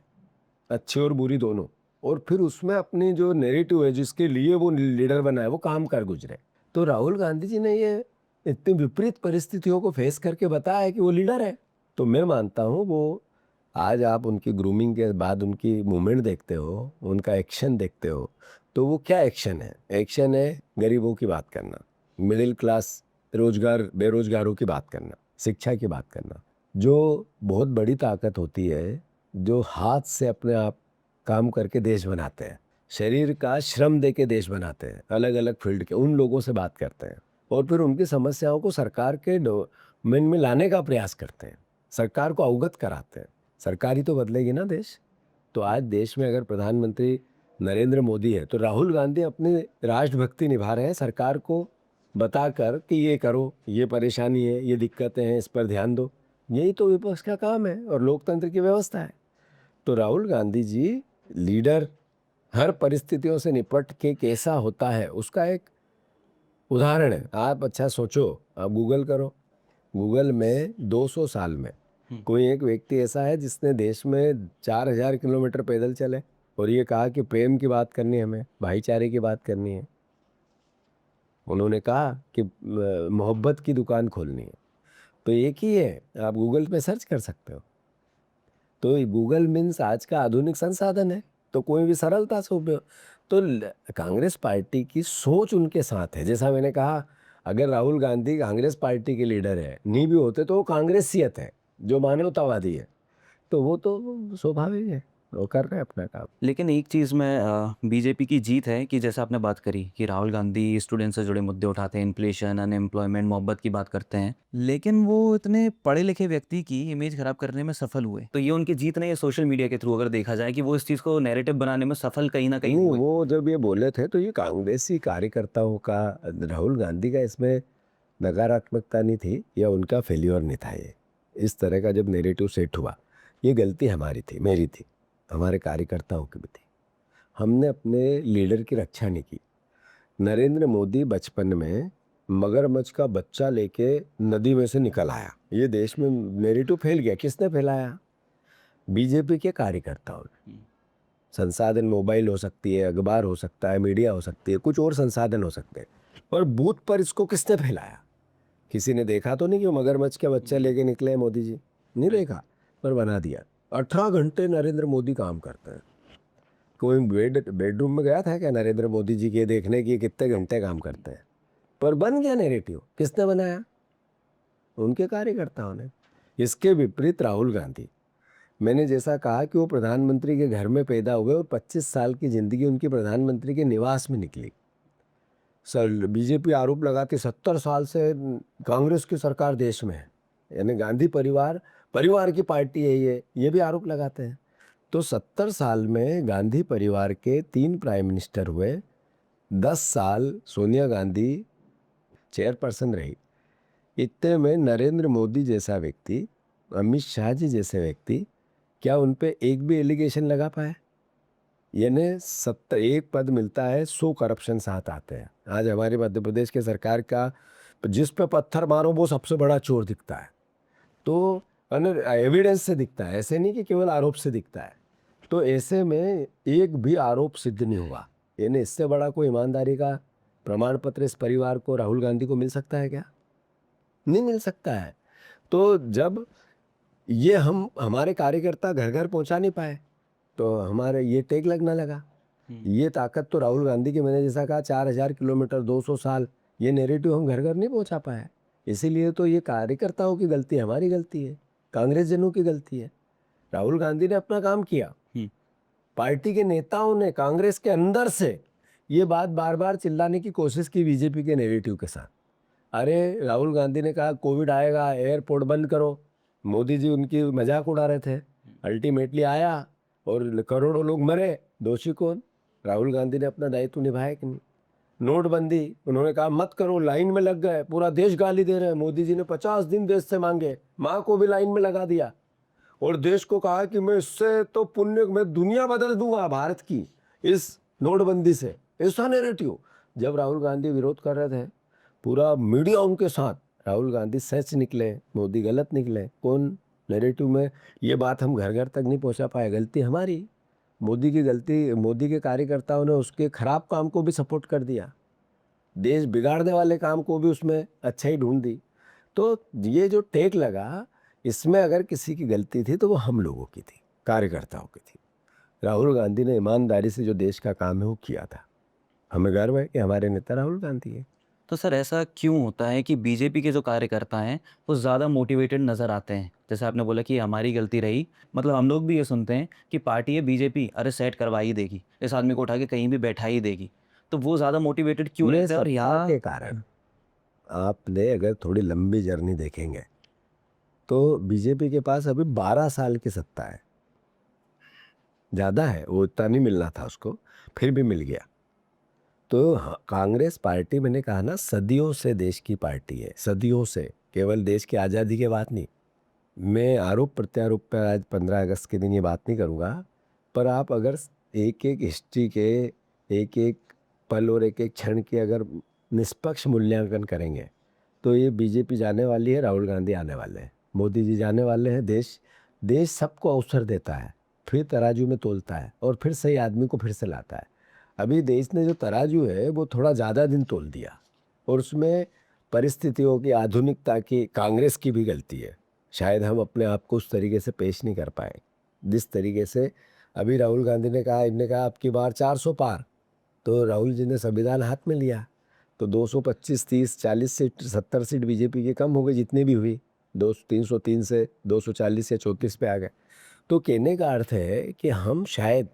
अच्छी और बुरी दोनों, और फिर उसमें अपनी जो नैरेटिव है जिसके लिए वो लीडर बना है वो काम कर गुजरे। तो राहुल गांधी जी ने ये इतनी विपरीत परिस्थितियों को फेस करके बताया है कि वो लीडर है। तो मैं मानता हूँ वो, आज आप उनकी ग्रूमिंग के बाद उनकी मूवमेंट देखते हो, उनका एक्शन देखते हो, तो वो क्या एक्शन है? एक्शन है गरीबों की बात करना, मिडिल क्लास, रोजगार, बेरोजगारों की बात करना, शिक्षा की बात करना। जो बहुत बड़ी ताकत होती है, जो हाथ से अपने आप काम करके देश बनाते हैं, शरीर का श्रम दे के देश बनाते हैं, अलग अलग फील्ड के, उन लोगों से बात करते हैं और फिर उनकी समस्याओं को सरकार के डोमेन में लाने का प्रयास करते हैं, सरकार को अवगत कराते हैं। सरकार ही तो बदलेगी ना देश। तो आज देश में अगर प्रधानमंत्री नरेंद्र मोदी है तो राहुल गांधी अपनी राष्ट्रभक्ति निभा रहे हैं, सरकार को बताकर कि ये करो, ये परेशानी है, ये दिक्कतें हैं, इस पर ध्यान दो। यही तो विपक्ष का काम है और लोकतंत्र की व्यवस्था है। तो राहुल गांधी जी लीडर, हर परिस्थितियों से निपट के कैसा होता है उसका एक उदाहरण है। आप अच्छा सोचो, आप गूगल करो, गूगल में 200 साल में कोई एक व्यक्ति ऐसा है जिसने देश में 4000 किलोमीटर पैदल चले और ये कहा कि प्रेम की बात करनी है, हमें भाईचारे की बात करनी है। उन्होंने कहा कि मोहब्बत की दुकान खोलनी है। तो एक ही है, आप गूगल पे सर्च कर सकते हो। तो गूगल मीन्स आज का आधुनिक संसाधन है, तो कोई भी सरलता से उपयोग। तो कांग्रेस पार्टी की सोच उनके साथ है। जैसा मैंने कहा, अगर राहुल गांधी कांग्रेस पार्टी के लीडर है, नहीं भी होते तो वो कांग्रेसियत है जो मानवतावादी है, तो वो तो स्वाभाविक है, वो कर रहे हैं अपना काम। लेकिन एक चीज़ में बीजेपी की जीत है कि जैसे आपने बात करी कि राहुल गांधी स्टूडेंट से जुड़े मुद्दे उठाते हैं, इन्फ्लेशन, अनएम्प्लॉयमेंट, मोहब्बत की बात करते हैं, लेकिन वो इतने पढ़े लिखे व्यक्ति की इमेज खराब करने में सफल हुए। तो ये उनकी जीत नहीं है सोशल मीडिया के थ्रू, अगर देखा जाए कि वो इस चीज़ को नैरेटिव बनाने में सफल कहीं ना कहीं नहीं, हुए। वो जब ये बोले थे तो ये कांग्रेसी कार्यकर्ताओं का, राहुल गांधी का इसमें नकारात्मकता नहीं थी या उनका फेल्योर नहीं था। ये इस तरह का जब नेरेटिव सेट हुआ, ये गलती हमारी थी, मेरी थी, हमारे कार्यकर्ताओं की भी थी। हमने अपने लीडर की रक्षा नहीं की। नरेंद्र मोदी बचपन में मगरमच्छ का बच्चा लेके नदी में से निकल आया, ये देश में नेरेटिव फैल गया। किसने फैलाया? बीजेपी के कार्यकर्ताओं ने। संसाधन मोबाइल हो सकती है, अखबार हो सकता है, मीडिया हो सकती है, कुछ और संसाधन हो सकते हैं, और बूथ पर इसको किसने फैलाया? किसी ने देखा तो नहीं कि वो मगरमच्छ का बच्चा लेके निकले हैं मोदी जी? नहीं देखा, पर बना दिया। 18 घंटे नरेंद्र मोदी काम करते हैं। कोई बेडरूम में गया था क्या नरेंद्र मोदी जी के देखने की कितने घंटे काम करते हैं? पर बन गया नेरेटिव। किसने बनाया? उनके कार्यकर्ताओं ने। इसके विपरीत राहुल गांधी, मैंने जैसा कहा कि वो प्रधानमंत्री के घर में पैदा हुए और 25 साल की जिंदगी उनकी प्रधानमंत्री के निवास में निकली। सर, बीजेपी आरोप लगाती 70 साल से कांग्रेस की सरकार देश में है, यानी गांधी परिवार की पार्टी है ये भी आरोप लगाते हैं। तो 70 साल में गांधी परिवार के 3 प्राइम मिनिस्टर हुए, 10 साल सोनिया गांधी चेयरपर्सन रही। इतने में नरेंद्र मोदी जैसा व्यक्ति, अमित शाह जी जैसे व्यक्ति, क्या उन पे एक भी एलिगेशन लगा पाए? यानी 71 पद मिलता है, 100 करप्शन साथ आते हैं। आज हमारे मध्य प्रदेश के सरकार का जिस पे पत्थर मारो वो सबसे बड़ा चोर दिखता है, तो एविडेंस से दिखता है, ऐसे नहीं कि केवल आरोप से दिखता है। तो ऐसे में एक भी आरोप सिद्ध नहीं हुआ, यानी इससे बड़ा कोई ईमानदारी का प्रमाण पत्र इस परिवार को, राहुल गांधी को मिल सकता है क्या? नहीं मिल सकता है। तो जब ये हमारे कार्यकर्ता घर घर पहुंचा नहीं पाए तो हमारे ये टैग लगना लगा। ये ताकत तो राहुल गांधी की, मैंने जैसा कहा 4000 किलोमीटर, 200 साल, ये नेरेटिव हम घर घर नहीं पहुंचा पाए। इसीलिए तो ये कार्यकर्ताओं की गलती है, हमारी गलती है, कांग्रेस जनों की गलती है। राहुल गांधी ने अपना काम किया, पार्टी के नेताओं ने कांग्रेस के अंदर से ये बात बार बार चिल्लाने की कोशिश की बीजेपी के नेरेटिव के साथ। अरे राहुल गांधी ने कहा कोविड आएगा, एयरपोर्ट बंद करो, मोदी जी उनकी मजाक उड़ा रहे थे। अल्टीमेटली आया और करोड़ों लोग मरे, दोषी कौन? राहुल गांधी ने अपना दायित्व निभाया कि नहीं? नोटबंदी, उन्होंने कहा मत करो, लाइन में लग गए, पूरा देश गाली दे रहे हैं, मोदी जी ने 50 दिन देश से मांगे, माँ को भी लाइन में लगा दिया। और देश को कहा कि मैं इससे तो पुण्य मैं दुनिया बदल दूंगा भारत की इस नोटबंदी से, ऐसा नैरेटिव। जब राहुल गांधी विरोध कर रहे थे, पूरा मीडिया उनके साथ, राहुल गांधी सच निकले, मोदी गलत निकले। कौन नैरेटिव में ये बात हम घर घर तक नहीं पहुंचा पाए, गलती हमारी। मोदी की गलती, मोदी के कार्यकर्ताओं ने उसके खराब काम को भी सपोर्ट कर दिया, देश बिगाड़ने वाले काम को भी उसमें अच्छा ही ढूंढ दी। तो ये जो टेक लगा, इसमें अगर किसी की गलती थी तो वो हम लोगों की थी, कार्यकर्ताओं की थी। राहुल गांधी ने ईमानदारी से जो देश का काम है वो किया था। हमें गर्व है कि हमारे नेता राहुल गांधी है। तो सर ऐसा क्यों होता है कि बीजेपी के जो कार्यकर्ता हैं वो ज़्यादा मोटिवेटेड नज़र आते हैं? जैसे आपने बोला कि हमारी गलती रही, मतलब हम लोग भी ये सुनते हैं कि पार्टी है बीजेपी, अरे सेट करवा ही देगी, इस आदमी को उठा के कहीं भी बैठा ही देगी। तो वो ज़्यादा मोटिवेटेड क्यों ये रहते हैं? और सत्ता यहाँ के कारण, आपने अगर थोड़ी लंबी जर्नी देखेंगे तो बीजेपी के पास अभी 12 साल की सत्ता है, ज़्यादा है, वो इतना नहीं मिलना था उसको, फिर भी मिल गया। तो कांग्रेस पार्टी, मैंने कहा ना, सदियों से देश की पार्टी है, सदियों से, केवल देश की आज़ादी की बात नहीं। मैं आरोप प्रत्यारोप पर आज 15 अगस्त के दिन ये बात नहीं करूँगा, पर आप अगर एक एक हिस्ट्री के एक एक पल और एक एक क्षण के अगर निष्पक्ष मूल्यांकन करेंगे तो ये बीजेपी जाने वाली है, राहुल गांधी आने वाले हैं, मोदी जी जाने वाले हैं। देश सबको अवसर देता है, फिर तराजू में तोलता है और फिर सही आदमी को फिर से लाता है। अभी देश ने जो तराजू है वो थोड़ा ज़्यादा दिन तोल दिया, और उसमें परिस्थितियों की, आधुनिकता की, कांग्रेस की भी गलती है। शायद हम अपने आप को उस तरीके से पेश नहीं कर पाए जिस तरीके से अभी राहुल गांधी ने कहा, इनने कहा अब की बार 400 पार, तो राहुल जी ने संविधान हाथ में लिया तो 225, 30, 40 सीट, 70 सीट बीजेपी की कम हो गई, जितनी भी हुई, 303 से 240 या 34 पे आ गए। तो कहने का अर्थ है कि हम शायद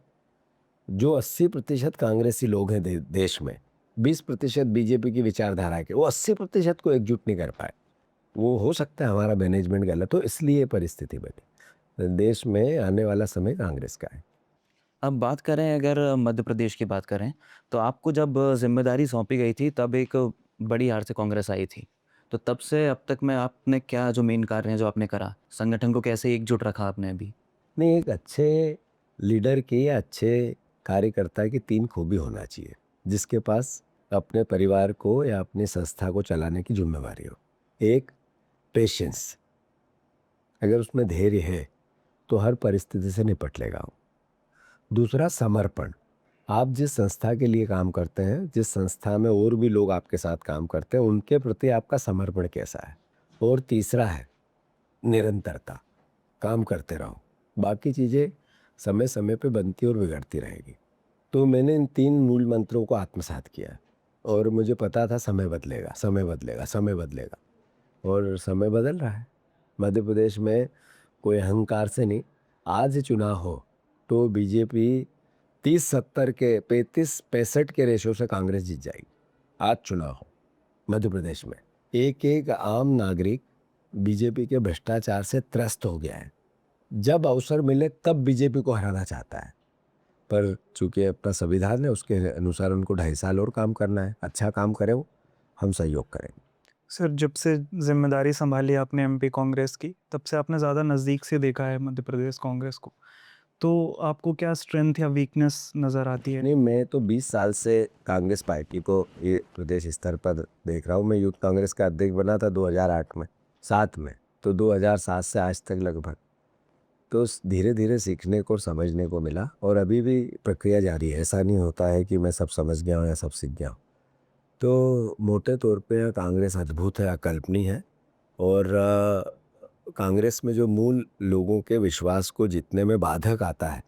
जो 80% कांग्रेसी लोग हैं देश में, 20% बीजेपी की विचारधारा के, वो 80% को एकजुट नहीं कर पाए। वो हो सकता है हमारा मैनेजमेंट गलत हो, इसलिए ये परिस्थिति बनी। देश में आने वाला समय कांग्रेस का है। अब बात करें, अगर मध्य प्रदेश की बात करें, तो आपको जब ज़िम्मेदारी सौंपी गई थी तब एक बड़ी हार से कांग्रेस आई थी। तो तब से अब तक में आपने क्या जो मेन कार्य हैं जो आपने करा, संगठन को कैसे एकजुट रखा आपने अभी? नहीं, एक अच्छे लीडर की या अच्छे कार्यकर्ता की 3 खूबी होना चाहिए, जिसके पास अपने परिवार को या अपनी संस्था को चलाने की जिम्मेवारी हो। एक, पेशेंस, अगर उसमें धैर्य है तो हर परिस्थिति से निपट लेगा वो। दूसरा, समर्पण, आप जिस संस्था के लिए काम करते हैं, जिस संस्था में और भी लोग आपके साथ काम करते हैं, उनके प्रति आपका समर्पण कैसा है। और तीसरा है निरंतरता, काम करते रहो, बाकी चीज़ें समय समय पे बनती और बिगड़ती रहेगी। तो मैंने इन 3 मूल मंत्रों को आत्मसात किया, और मुझे पता था समय बदलेगा, समय बदलेगा, समय बदलेगा, और समय बदल रहा है। मध्य प्रदेश में कोई अहंकार से नहीं, आज चुनाव हो तो बीजेपी 30-70 के, 35-65 के रेशो से कांग्रेस जीत जाएगी। आज चुनाव हो मध्य प्रदेश में, एक एक आम नागरिक बीजेपी के भ्रष्टाचार से त्रस्त हो गया है। जब अवसर मिले तब बीजेपी को हराना चाहता है, पर चूंकि अपना संविधान है, उसके अनुसार उनको 2.5 साल और काम करना है। अच्छा काम करे वो, हम सहयोग करेंगे। सर, जब से जिम्मेदारी संभाली आपने एमपी कांग्रेस की, तब से आपने ज़्यादा नज़दीक से देखा है मध्य प्रदेश कांग्रेस को। तो आपको क्या स्ट्रेंथ या वीकनेस नज़र आती है? नहीं, मैं तो 20 साल से कांग्रेस पार्टी को ये प्रदेश स्तर पर देख रहा हूँ। मैं यूथ कांग्रेस का अध्यक्ष बना था 2008 में, 7 में, तो 2007 से आज तक लगभग, तो धीरे धीरे सीखने को, समझने को मिला, और अभी भी प्रक्रिया जारी है। ऐसा नहीं होता है कि मैं सब समझ गया हूँ या सब सीख गया हूँ। तो मोटे तौर पे कांग्रेस अद्भुत है, अकल्पनीय है, और कांग्रेस में जो मूल लोगों के विश्वास को जीतने में बाधक आता है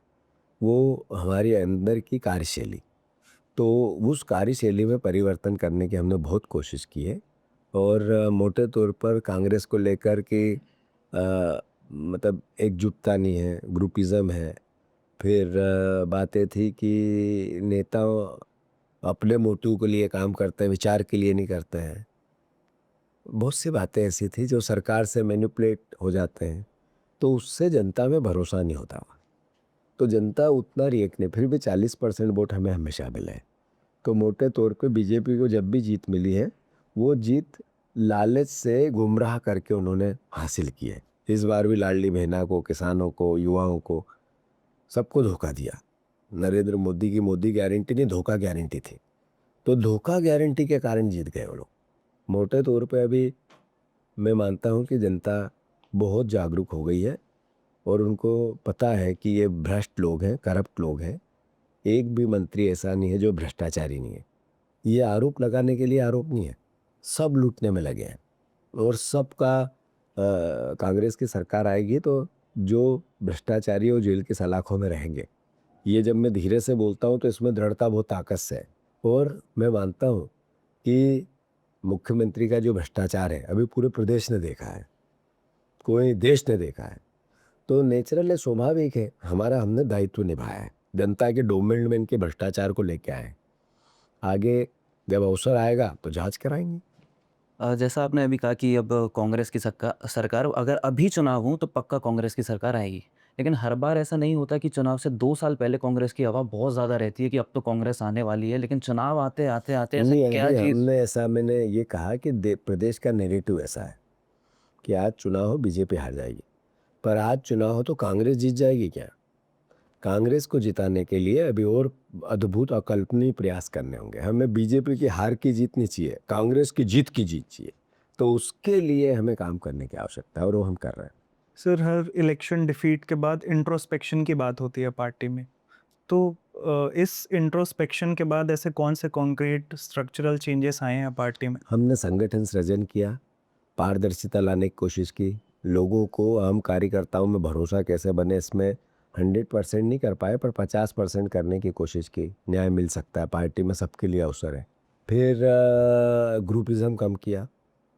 वो हमारी अंदर की कार्यशैली। तो उस कार्यशैली में परिवर्तन करने की हमने बहुत कोशिश की है, और मोटे तौर पर कांग्रेस को लेकर के मतलब एकजुटता नहीं है, ग्रुपिज़म है। फिर बातें थी कि नेता अपने मोटिव के लिए काम करते हैं, विचार के लिए नहीं करते हैं। बहुत सी बातें ऐसी थी जो सरकार से मैनिपुलेट हो जाते हैं, तो उससे जनता में भरोसा नहीं होता। तो जनता उतना रिएक्ट नहीं, फिर भी 40% वोट हमें हमेशा मिले हैं। तो मोटे तौर पे बीजेपी को जब भी जीत मिली है, वो जीत लालच से गुमराह करके उन्होंने हासिल की है। इस बार भी लाडली बहना को, किसानों को, युवाओं को, सबको धोखा दिया। नरेंद्र मोदी की मोदी गारंटी नहीं, धोखा गारंटी थी। तो धोखा गारंटी के कारण जीत गए वो लोग। मोटे तौर पे अभी मैं मानता हूँ कि जनता बहुत जागरूक हो गई है और उनको पता है कि ये भ्रष्ट लोग हैं, करप्ट लोग हैं। एक भी मंत्री ऐसा नहीं है जो भ्रष्टाचारी नहीं है। ये आरोप लगाने के लिए आरोप नहीं है, सब लूटने में लगे हैं। और सबका कांग्रेस की सरकार आएगी तो जो भ्रष्टाचारी और जेल की सलाखों में रहेंगे। ये जब मैं धीरे से बोलता हूँ तो इसमें दृढ़ता बहुत ताकत से है। और मैं मानता हूँ कि मुख्यमंत्री का जो भ्रष्टाचार है अभी पूरे प्रदेश ने देखा है, कोई देश ने देखा है। तो नेचुरल है, स्वाभाविक है, हमने दायित्व निभाया है, जनता के डोमेन में इनके भ्रष्टाचार को लेके आए। आगे जब अवसर आएगा तो जांच कराएंगे। जैसा आपने अभी कहा कि अब कांग्रेस की सरकार अगर अभी चुनाव हो तो पक्का कांग्रेस की सरकार आएगी। लेकिन हर बार ऐसा नहीं होता कि चुनाव से 2 साल पहले कांग्रेस की हवा बहुत ज़्यादा रहती है कि अब तो कांग्रेस आने वाली है, लेकिन चुनाव आते ऐसा नहीं क्या अभी चीज़? मैंने ये कहा कि प्रदेश का नैरेटिव ऐसा है कि आज चुनाव हो बीजेपी हार जाएगी, पर आज चुनाव हो तो कांग्रेस जीत जाएगी क्या? कांग्रेस को जिताने के लिए अभी और अद्भुत अकल्पनीय प्रयास करने होंगे। हमें बीजेपी की हार की जीत नहीं चाहिए, कांग्रेस की जीत चाहिए। तो उसके लिए हमें काम करने की आवश्यकता है और वो हम कर रहे हैं। सर, हर इलेक्शन डिफीट के बाद इंट्रोस्पेक्शन की बात होती है पार्टी में। तो इस इंट्रोस्पेक्शन के बाद ऐसे कौन से कॉन्क्रीट स्ट्रक्चरल चेंजेस आए हैं पार्टी में? हमने संगठन सृजन किया, पारदर्शिता लाने की कोशिश की, लोगों को, आम कार्यकर्ताओं में भरोसा कैसे बने, इसमें 100% नहीं कर पाए पर 50% करने की कोशिश की। न्याय मिल सकता है, पार्टी में सबके लिए अवसर है। फिर ग्रुपिज्म कम किया।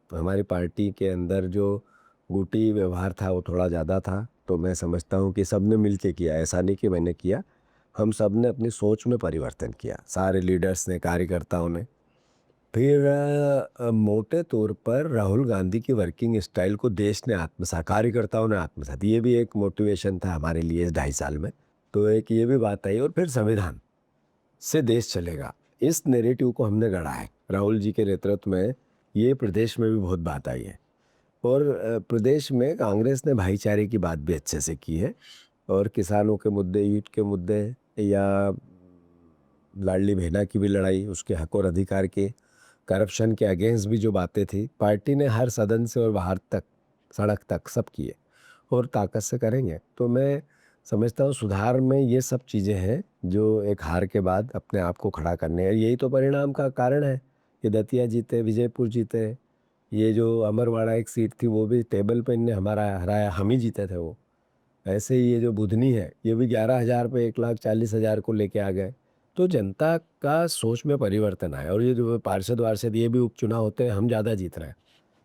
हमारी पार्टी के अंदर जो गुटी व्यवहार था वो थोड़ा ज़्यादा था, तो मैं समझता हूँ कि सबने मिल के किया, ऐसा नहीं कि मैंने किया। हम सब ने अपनी सोच में परिवर्तन किया, सारे लीडर्स ने, कार्यकर्ताओं ने। फिर मोटे तौर पर राहुल गांधी की वर्किंग स्टाइल को देश ने आत्मसात, कार्यकर्ताओं ने आत्मसात, ये भी एक मोटिवेशन था हमारे लिए इस 2.5 साल में। तो एक ये भी बात आई। और फिर संविधान से देश चलेगा, इस नैरेटिव को हमने गढ़ा है राहुल जी के नेतृत्व में। ये प्रदेश में भी बहुत बात आई है और प्रदेश में कांग्रेस ने भाईचारे की बात भी अच्छे से की है। और किसानों के मुद्दे, ईंट के मुद्दे या लाडली बहना की भी लड़ाई, उसके हक और अधिकार के, करप्शन के अगेंस्ट भी जो बातें थी, पार्टी ने हर सदन से और बाहर तक, सड़क तक सब किए और ताकत से करेंगे। तो मैं समझता हूँ सुधार में ये सब चीज़ें हैं जो एक हार के बाद अपने आप को खड़ा करने हैं। यही तो परिणाम का कारण है कि दतिया जीते, विजयपुर जीते, ये जो अमरवाड़ा एक सीट थी वो भी टेबल पे इनने हमारा हराया, हम ही जीते थे वो। ऐसे ही ये जो बुधनी है ये भी 11,000 पे 1,40,000 को लेके आ गए। तो जनता का सोच में परिवर्तन आया। और ये जो पार्षद वार्षद ये भी उपचुनाव होते हैं, हम ज़्यादा जीत रहे हैं,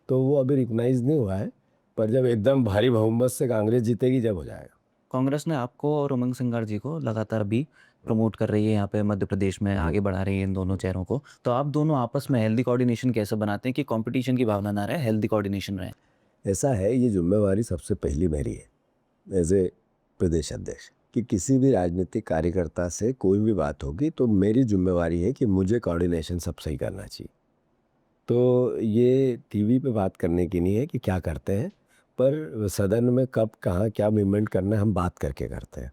तो वो अभी रिकग्नाइज नहीं हुआ है, पर जब एकदम भारी बहुमत से कांग्रेस जीतेगी जब हो जाएगा। कांग्रेस ने आपको और उमंग सिंगार जी को लगातार अभी प्रमोट कर रही है, यहाँ पे मध्य प्रदेश में आगे बढ़ा रही है इन दोनों चेहरों को। तो आप दोनों आपस में हेल्दी कोऑर्डिनेशन कैसे बनाते हैं कि कंपटीशन की भावना ना रहे, हेल्दी कोऑर्डिनेशन रहे? ऐसा है, ये जिम्मेवारी सबसे पहली मेरी है एज ए प्रदेश अध्यक्ष कि किसी भी राजनीतिक कार्यकर्ता से कोई भी बात होगी तो मेरी जिम्मेवारी है कि मुझे कोऑर्डिनेशन सब सही करना चाहिए। तो ये टीवी पे बात करने की नहीं है कि क्या करते हैं, पर सदन में कब कहाँ क्या मूवमेंट करना है हम बात करके करते हैं।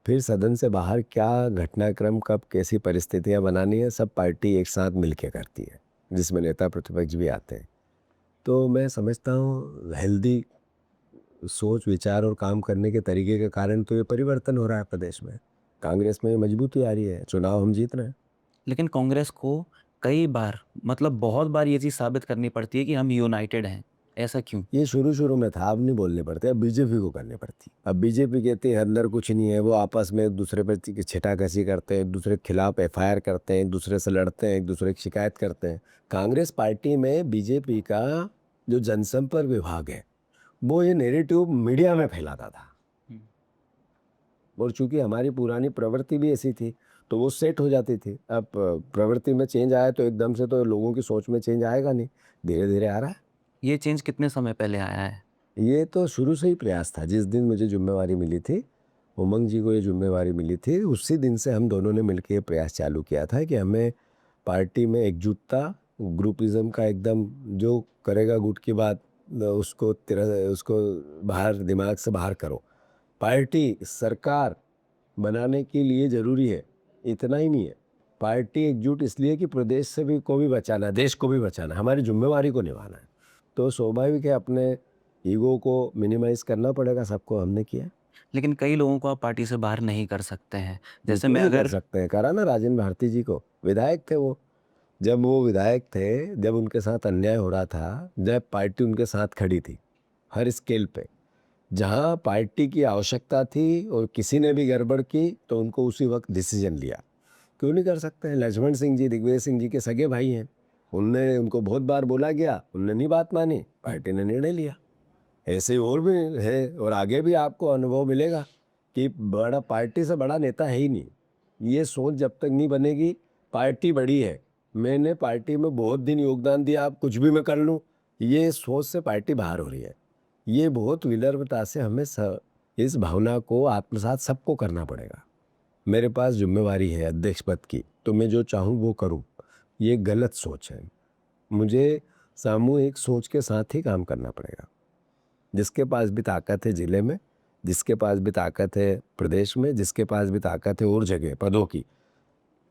फिर सदन से बाहर क्या घटनाक्रम, कब कैसी परिस्थितियां बनानी है, सब पार्टी एक साथ मिलके करती है, जिसमें नेता प्रतिपक्ष भी आते हैं। तो मैं समझता हूँ हेल्दी सोच, विचार और काम करने के तरीके के कारण तो ये परिवर्तन हो रहा है प्रदेश में। कांग्रेस में मजबूती आ रही है, चुनाव हम जीत रहे हैं। लेकिन कांग्रेस को कई बार, मतलब बहुत बार ये चीज़ साबित करनी पड़ती है कि हम यूनाइटेड हैं। ऐसा क्यों? ये शुरू में था, अब नहीं बोलने पड़ते, अब बीजेपी को करने पड़ती। अब बीजेपी कहती है अंदर कुछ नहीं है, वो आपस में एक दूसरे पर छिटाकशी करते हैं, एक दूसरे के खिलाफ एफआईआर करते हैं, एक दूसरे से लड़ते हैं, एक दूसरे की शिकायत करते हैं। कांग्रेस पार्टी में बीजेपी का जो जनसंपर्क विभाग है वो ये नैरेटिव मीडिया में फैलाता था। और चूंकि हमारी पुरानी प्रवृत्ति भी ऐसी थी तो वो सेट हो जाती थी। अब प्रवृत्ति में चेंज आया तो एकदम से तो लोगों की सोच में चेंज आएगा नहीं, धीरे धीरे आ रहा है। ये चेंज कितने समय पहले आया है? ये तो शुरू से ही प्रयास था। जिस दिन मुझे जिम्मेवारी मिली थी, उमंग जी को ये जिम्मेवारी मिली थी, उसी दिन से हम दोनों ने मिलकर ये प्रयास चालू किया था कि हमें पार्टी में एकजुटता, ग्रुपिज्म का एकदम, जो करेगा गुट की बात उसको बाहर दिमाग से बाहर करो। पार्टी सरकार बनाने के लिए ज़रूरी है, इतना ही नहीं है। पार्टी एकजुट इसलिए कि प्रदेश से भी को भी बचाना है, देश को भी बचाना है, हमारी जिम्मेवारी को निभाना है। तो स्वाभाविक है अपने ईगो को मिनिमाइज़ करना पड़ेगा, सबको हमने किया। लेकिन कई लोगों को आप पार्टी से बाहर नहीं कर सकते हैं। जैसे बिल्कुल मैं नहीं कर अगर सकते हैं, करा ना राजेंद्र भारती जी को, विधायक थे वो। जब वो विधायक थे, जब उनके साथ अन्याय हो रहा था, जब पार्टी उनके साथ खड़ी थी हर स्केल पे, जहाँ पार्टी की आवश्यकता थी और किसी ने भी गड़बड़ की तो उनको उसी वक्त डिसीजन लिया। क्यों नहीं कर सकते हैं? लक्ष्मण सिंह जी दिग्विजय सिंह जी के सगे भाई हैं, उनने उनको बहुत बार बोला गया, उनने नहीं बात मानी, पार्टी ने निर्णय लिया। ऐसे और भी है और आगे भी आपको अनुभव मिलेगा कि बड़ा पार्टी से बड़ा नेता है ही नहीं। ये सोच जब तक नहीं बनेगी, पार्टी बड़ी है, मैंने पार्टी में बहुत दिन योगदान दिया, आप कुछ भी मैं कर लूँ, ये सोच से पार्टी बाहर हो रही है। ये बहुत विनम्रता से हमें इस भावना को आत्मसात सबको करना पड़ेगा। मेरे पास जिम्मेवारी है अध्यक्ष पद की, तो मैं जो चाहूँ वो करूँ, ये गलत सोच है। मुझे सामूहिक सोच के साथ ही काम करना पड़ेगा। जिसके पास भी ताकत है जिले में, जिसके पास भी ताकत है प्रदेश में, जिसके पास भी ताकत है और जगह पदों की,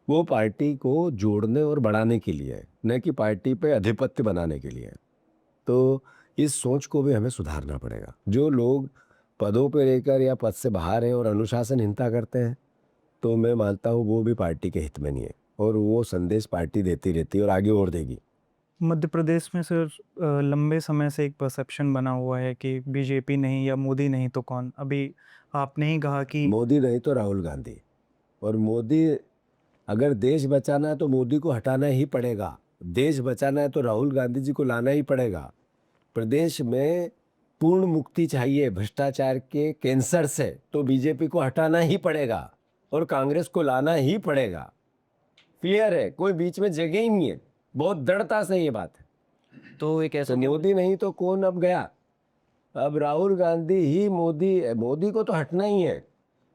वो पार्टी को जोड़ने और बढ़ाने के लिए है, न कि पार्टी पे आधिपत्य बनाने के लिए है। तो इस सोच को भी हमें सुधारना पड़ेगा। जो लोग पदों पे रहकर या पद से बाहर हैं और अनुशासनहीनता करते हैं, तो मैं मानता हूँ वो भी पार्टी के हित में नहीं है और वो संदेश पार्टी देती रहती है और आगे और देगी। मध्य प्रदेश में सर लंबे समय से एक परसेप्शन बना हुआ है कि बीजेपी नहीं या मोदी नहीं तो कौन। अभी आपने ही कहा कि मोदी नहीं तो राहुल गांधी, और मोदी अगर देश बचाना है तो मोदी को हटाना ही पड़ेगा, देश बचाना है तो राहुल गांधी जी को लाना ही पड़ेगा। प्रदेश में पूर्ण मुक्ति चाहिए भ्रष्टाचार के कैंसर से, तो बीजेपी को हटाना ही पड़ेगा और कांग्रेस को लाना ही पड़ेगा। क्लियर है, कोई बीच में जगह ही नहीं है, बहुत दृढ़ता से ये बात है। तो एक ऐसा तो मोदी नहीं तो कौन अब गया? अब राहुल गांधी ही मोदी को तो हटना ही है,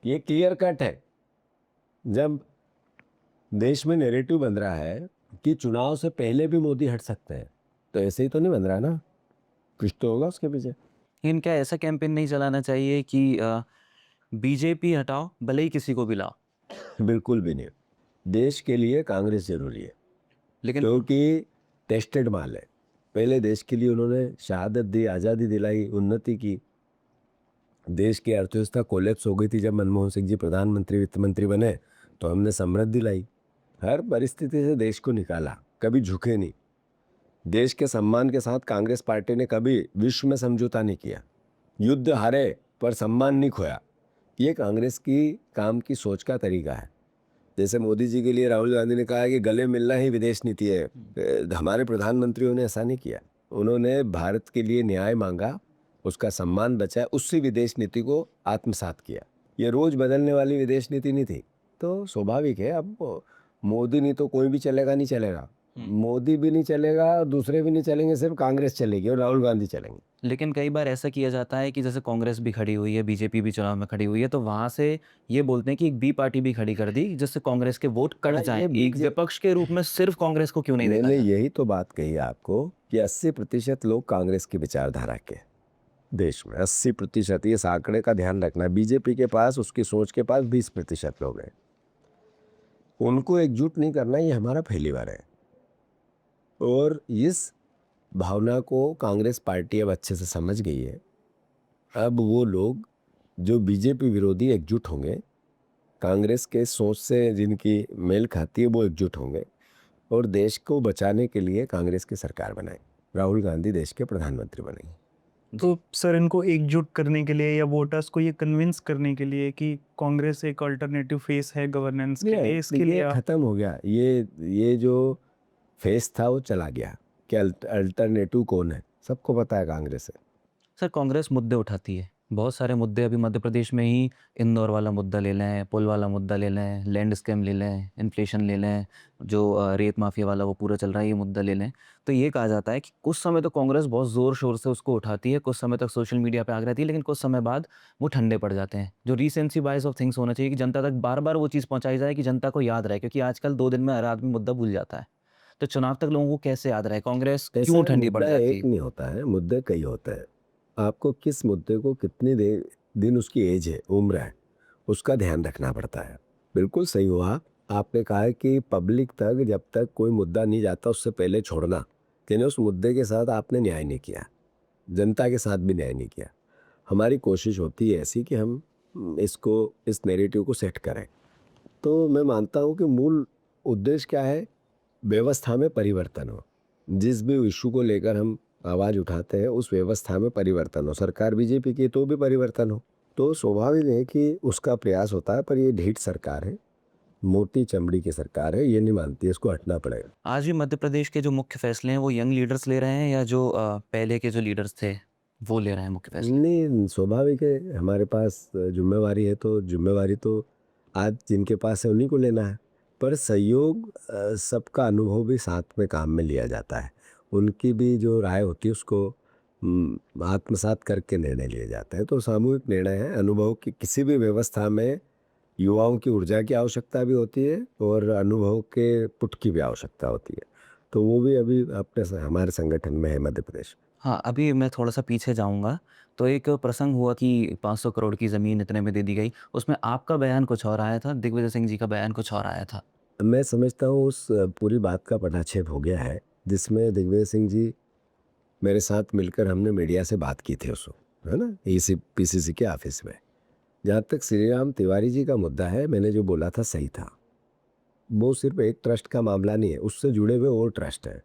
ये क्लियर कट है। जब देश में नैरेटिव बन रहा है कि चुनाव से पहले भी मोदी हट सकते हैं, तो ऐसे ही तो नहीं बन रहा ना, कुछ तो होगा उसके पीछे। लेकिन क्या ऐसा कैंपेन नहीं चलाना चाहिए कि बीजेपी हटाओ भले ही किसी को भी लाओ? बिल्कुल भी नहीं। देश के लिए कांग्रेस जरूरी है, लेकिन क्योंकि टेस्टेड माल है। पहले देश के लिए उन्होंने शहादत दी, आज़ादी दिलाई, उन्नति की। देश की अर्थव्यवस्था कोलैप्स हो गई थी जब मनमोहन सिंह जी प्रधानमंत्री वित्त मंत्री बने, तो हमने समृद्धि लाई। हर परिस्थिति से देश को निकाला, कभी झुके नहीं। देश के सम्मान के साथ कांग्रेस पार्टी ने कभी विश्व में समझौता नहीं किया, युद्ध हारे पर सम्मान नहीं खोया। ये कांग्रेस की काम की सोच का तरीका है। जैसे मोदी जी के लिए राहुल गांधी ने कहा कि गले मिलना ही विदेश नीति है, हमारे प्रधानमंत्रियों ने ऐसा नहीं किया। उन्होंने भारत के लिए न्याय मांगा, उसका सम्मान बचाया, उसी विदेश नीति को आत्मसात किया। ये रोज बदलने वाली विदेश नीति नहीं थी। तो स्वाभाविक है, अब मोदी नहीं तो कोई भी चलेगा नहीं चलेगा, मोदी भी नहीं चलेगा और दूसरे भी नहीं चलेंगे, सिर्फ कांग्रेस चलेगी और राहुल गांधी चलेंगे। लेकिन कई बार ऐसा किया जाता है कि जैसे कांग्रेस भी खड़ी हुई है, बीजेपी भी चुनाव में खड़ी हुई है, तो वहां से ये बोलते हैं कि एक बी पार्टी भी खड़ी कर दी जिससे कांग्रेस के वोट कट हाँ, जाएं। ये एक विपक्ष के रूप में सिर्फ कांग्रेस को क्यों नहीं देखा मैंने जाता? यही तो बात कही आपको कि 80% लोग कांग्रेस की विचारधारा के, देश में 80%, ये आंकड़े का ध्यान रखना। बीजेपी के पास, उसकी सोच के पास 20% लोग हैं। उनको एकजुट नहीं करना, ये हमारा पहली बार है। और इस भावना को कांग्रेस पार्टी अब अच्छे से समझ गई है। अब वो लोग जो बीजेपी विरोधी एकजुट होंगे, कांग्रेस के सोच से जिनकी मेल खाती है वो एकजुट होंगे और देश को बचाने के लिए कांग्रेस की सरकार बनाए, राहुल गांधी देश के प्रधानमंत्री बनेंगे। तो सर इनको एकजुट करने के लिए या वोटर्स को ये कन्विंस करने के लिए कि कांग्रेस एक अल्टरनेटिव फेस है गवर्नेंस के लिए, इसके लिए खत्म हो गया। ये जो फेस था वो चला गया कि अल्टरनेटिव कौन है, सबको पता है कांग्रेस है। सर कांग्रेस मुद्दे उठाती है, बहुत सारे मुद्दे। अभी मध्य प्रदेश में ही इंदौर वाला मुद्दा ले लें, पुल वाला मुद्दा ले लें, लैंड स्कैम ले लें, इन्फ्लेशन ले लें, जो रेत माफिया वाला वो पूरा चल रहा है, ये मुद्दा ले लें। तो ये कहा जाता है कि कुछ समय तो कांग्रेस बहुत ज़ोर शोर से उसको उठाती है, कुछ समय तक सोशल मीडिया पे आग रहती है, लेकिन कुछ समय बाद वो ठंडे पड़ जाते हैं। जो रीसेंसी बायस ऑफ थिंग्स होना चाहिए कि जनता तक बार बार वो चीज़ पहुँचाई जाए कि जनता को याद रहे, क्योंकि आजकल 2 दिन में हर आदमी मुद्दा भूल जाता है। तो चुनाव तक लोगों को कैसे याद रहे? कांग्रेस ऐसा क्यों ठंडी पड़ मुद्दा जाती एक है? नहीं होता है, मुद्दे कई होते हैं। आपको किस मुद्दे को कितनी देर दिन उसकी एज है, उम्र है, उसका ध्यान रखना पड़ता है। बिल्कुल सही हुआ आपने कहा है कि पब्लिक तक जब तक कोई मुद्दा नहीं जाता उससे पहले छोड़ना, यानी उस मुद्दे के साथ आपने न्याय नहीं किया, जनता के साथ भी न्याय नहीं किया। हमारी कोशिश होती है ऐसी कि हम इसको, इस नैरेटिव को सेट करें। तो मैं मानता हूँ कि मूल उद्देश्य क्या है, व्यवस्था में परिवर्तन हो। जिस भी इशू को लेकर हम आवाज़ उठाते हैं उस व्यवस्था में परिवर्तन हो। सरकार बीजेपी की तो भी परिवर्तन हो, तो स्वाभाविक है कि उसका प्रयास होता है। पर ये ढीठ सरकार है, मोटी चमड़ी की सरकार है, ये नहीं मानती, इसको हटना पड़ेगा। आज भी मध्य प्रदेश के जो मुख्य फैसले हैं वो यंग लीडर्स ले रहे हैं या जो पहले के जो लीडर्स थे वो ले रहे हैं मुख्य फैसले? नहीं, स्वाभाविक है, हमारे पास जिम्मेवारी है, तो जिम्मेवारी तो आज जिनके पास है उन्हीं को लेना है। पर सहयोग, सबका अनुभव भी साथ में काम में लिया जाता है। उनकी भी जो राय होती है उसको आत्मसात करके निर्णय लिए जाते हैं। तो सामूहिक निर्णय है। अनुभव की किसी भी व्यवस्था में युवाओं की ऊर्जा की आवश्यकता भी होती है और अनुभव के पुट की भी आवश्यकता होती है। तो वो भी अभी हमारे संगठन में है मध्य प्रदेश। हाँ, अभी मैं थोड़ा-सा पीछे जाऊँगा, तो एक प्रसंग हुआ कि 500 करोड़ की ज़मीन इतने में दे दी गई, उसमें आपका बयान कुछ और आया था, दिग्विजय सिंह जी का बयान कुछ और आया था। मैं समझता हूँ उस पूरी बात का पटाक्षेप हो गया है, जिसमें दिग्विजय सिंह जी मेरे साथ मिलकर हमने मीडिया से बात की थी उस वक्त, है ना, पीसीसी के ऑफिस में। जहाँ तक श्री राम तिवारी जी का मुद्दा है, मैंने जो बोला था सही था। वो सिर्फ एक ट्रस्ट का मामला नहीं है, उससे जुड़े हुए और ट्रस्ट है।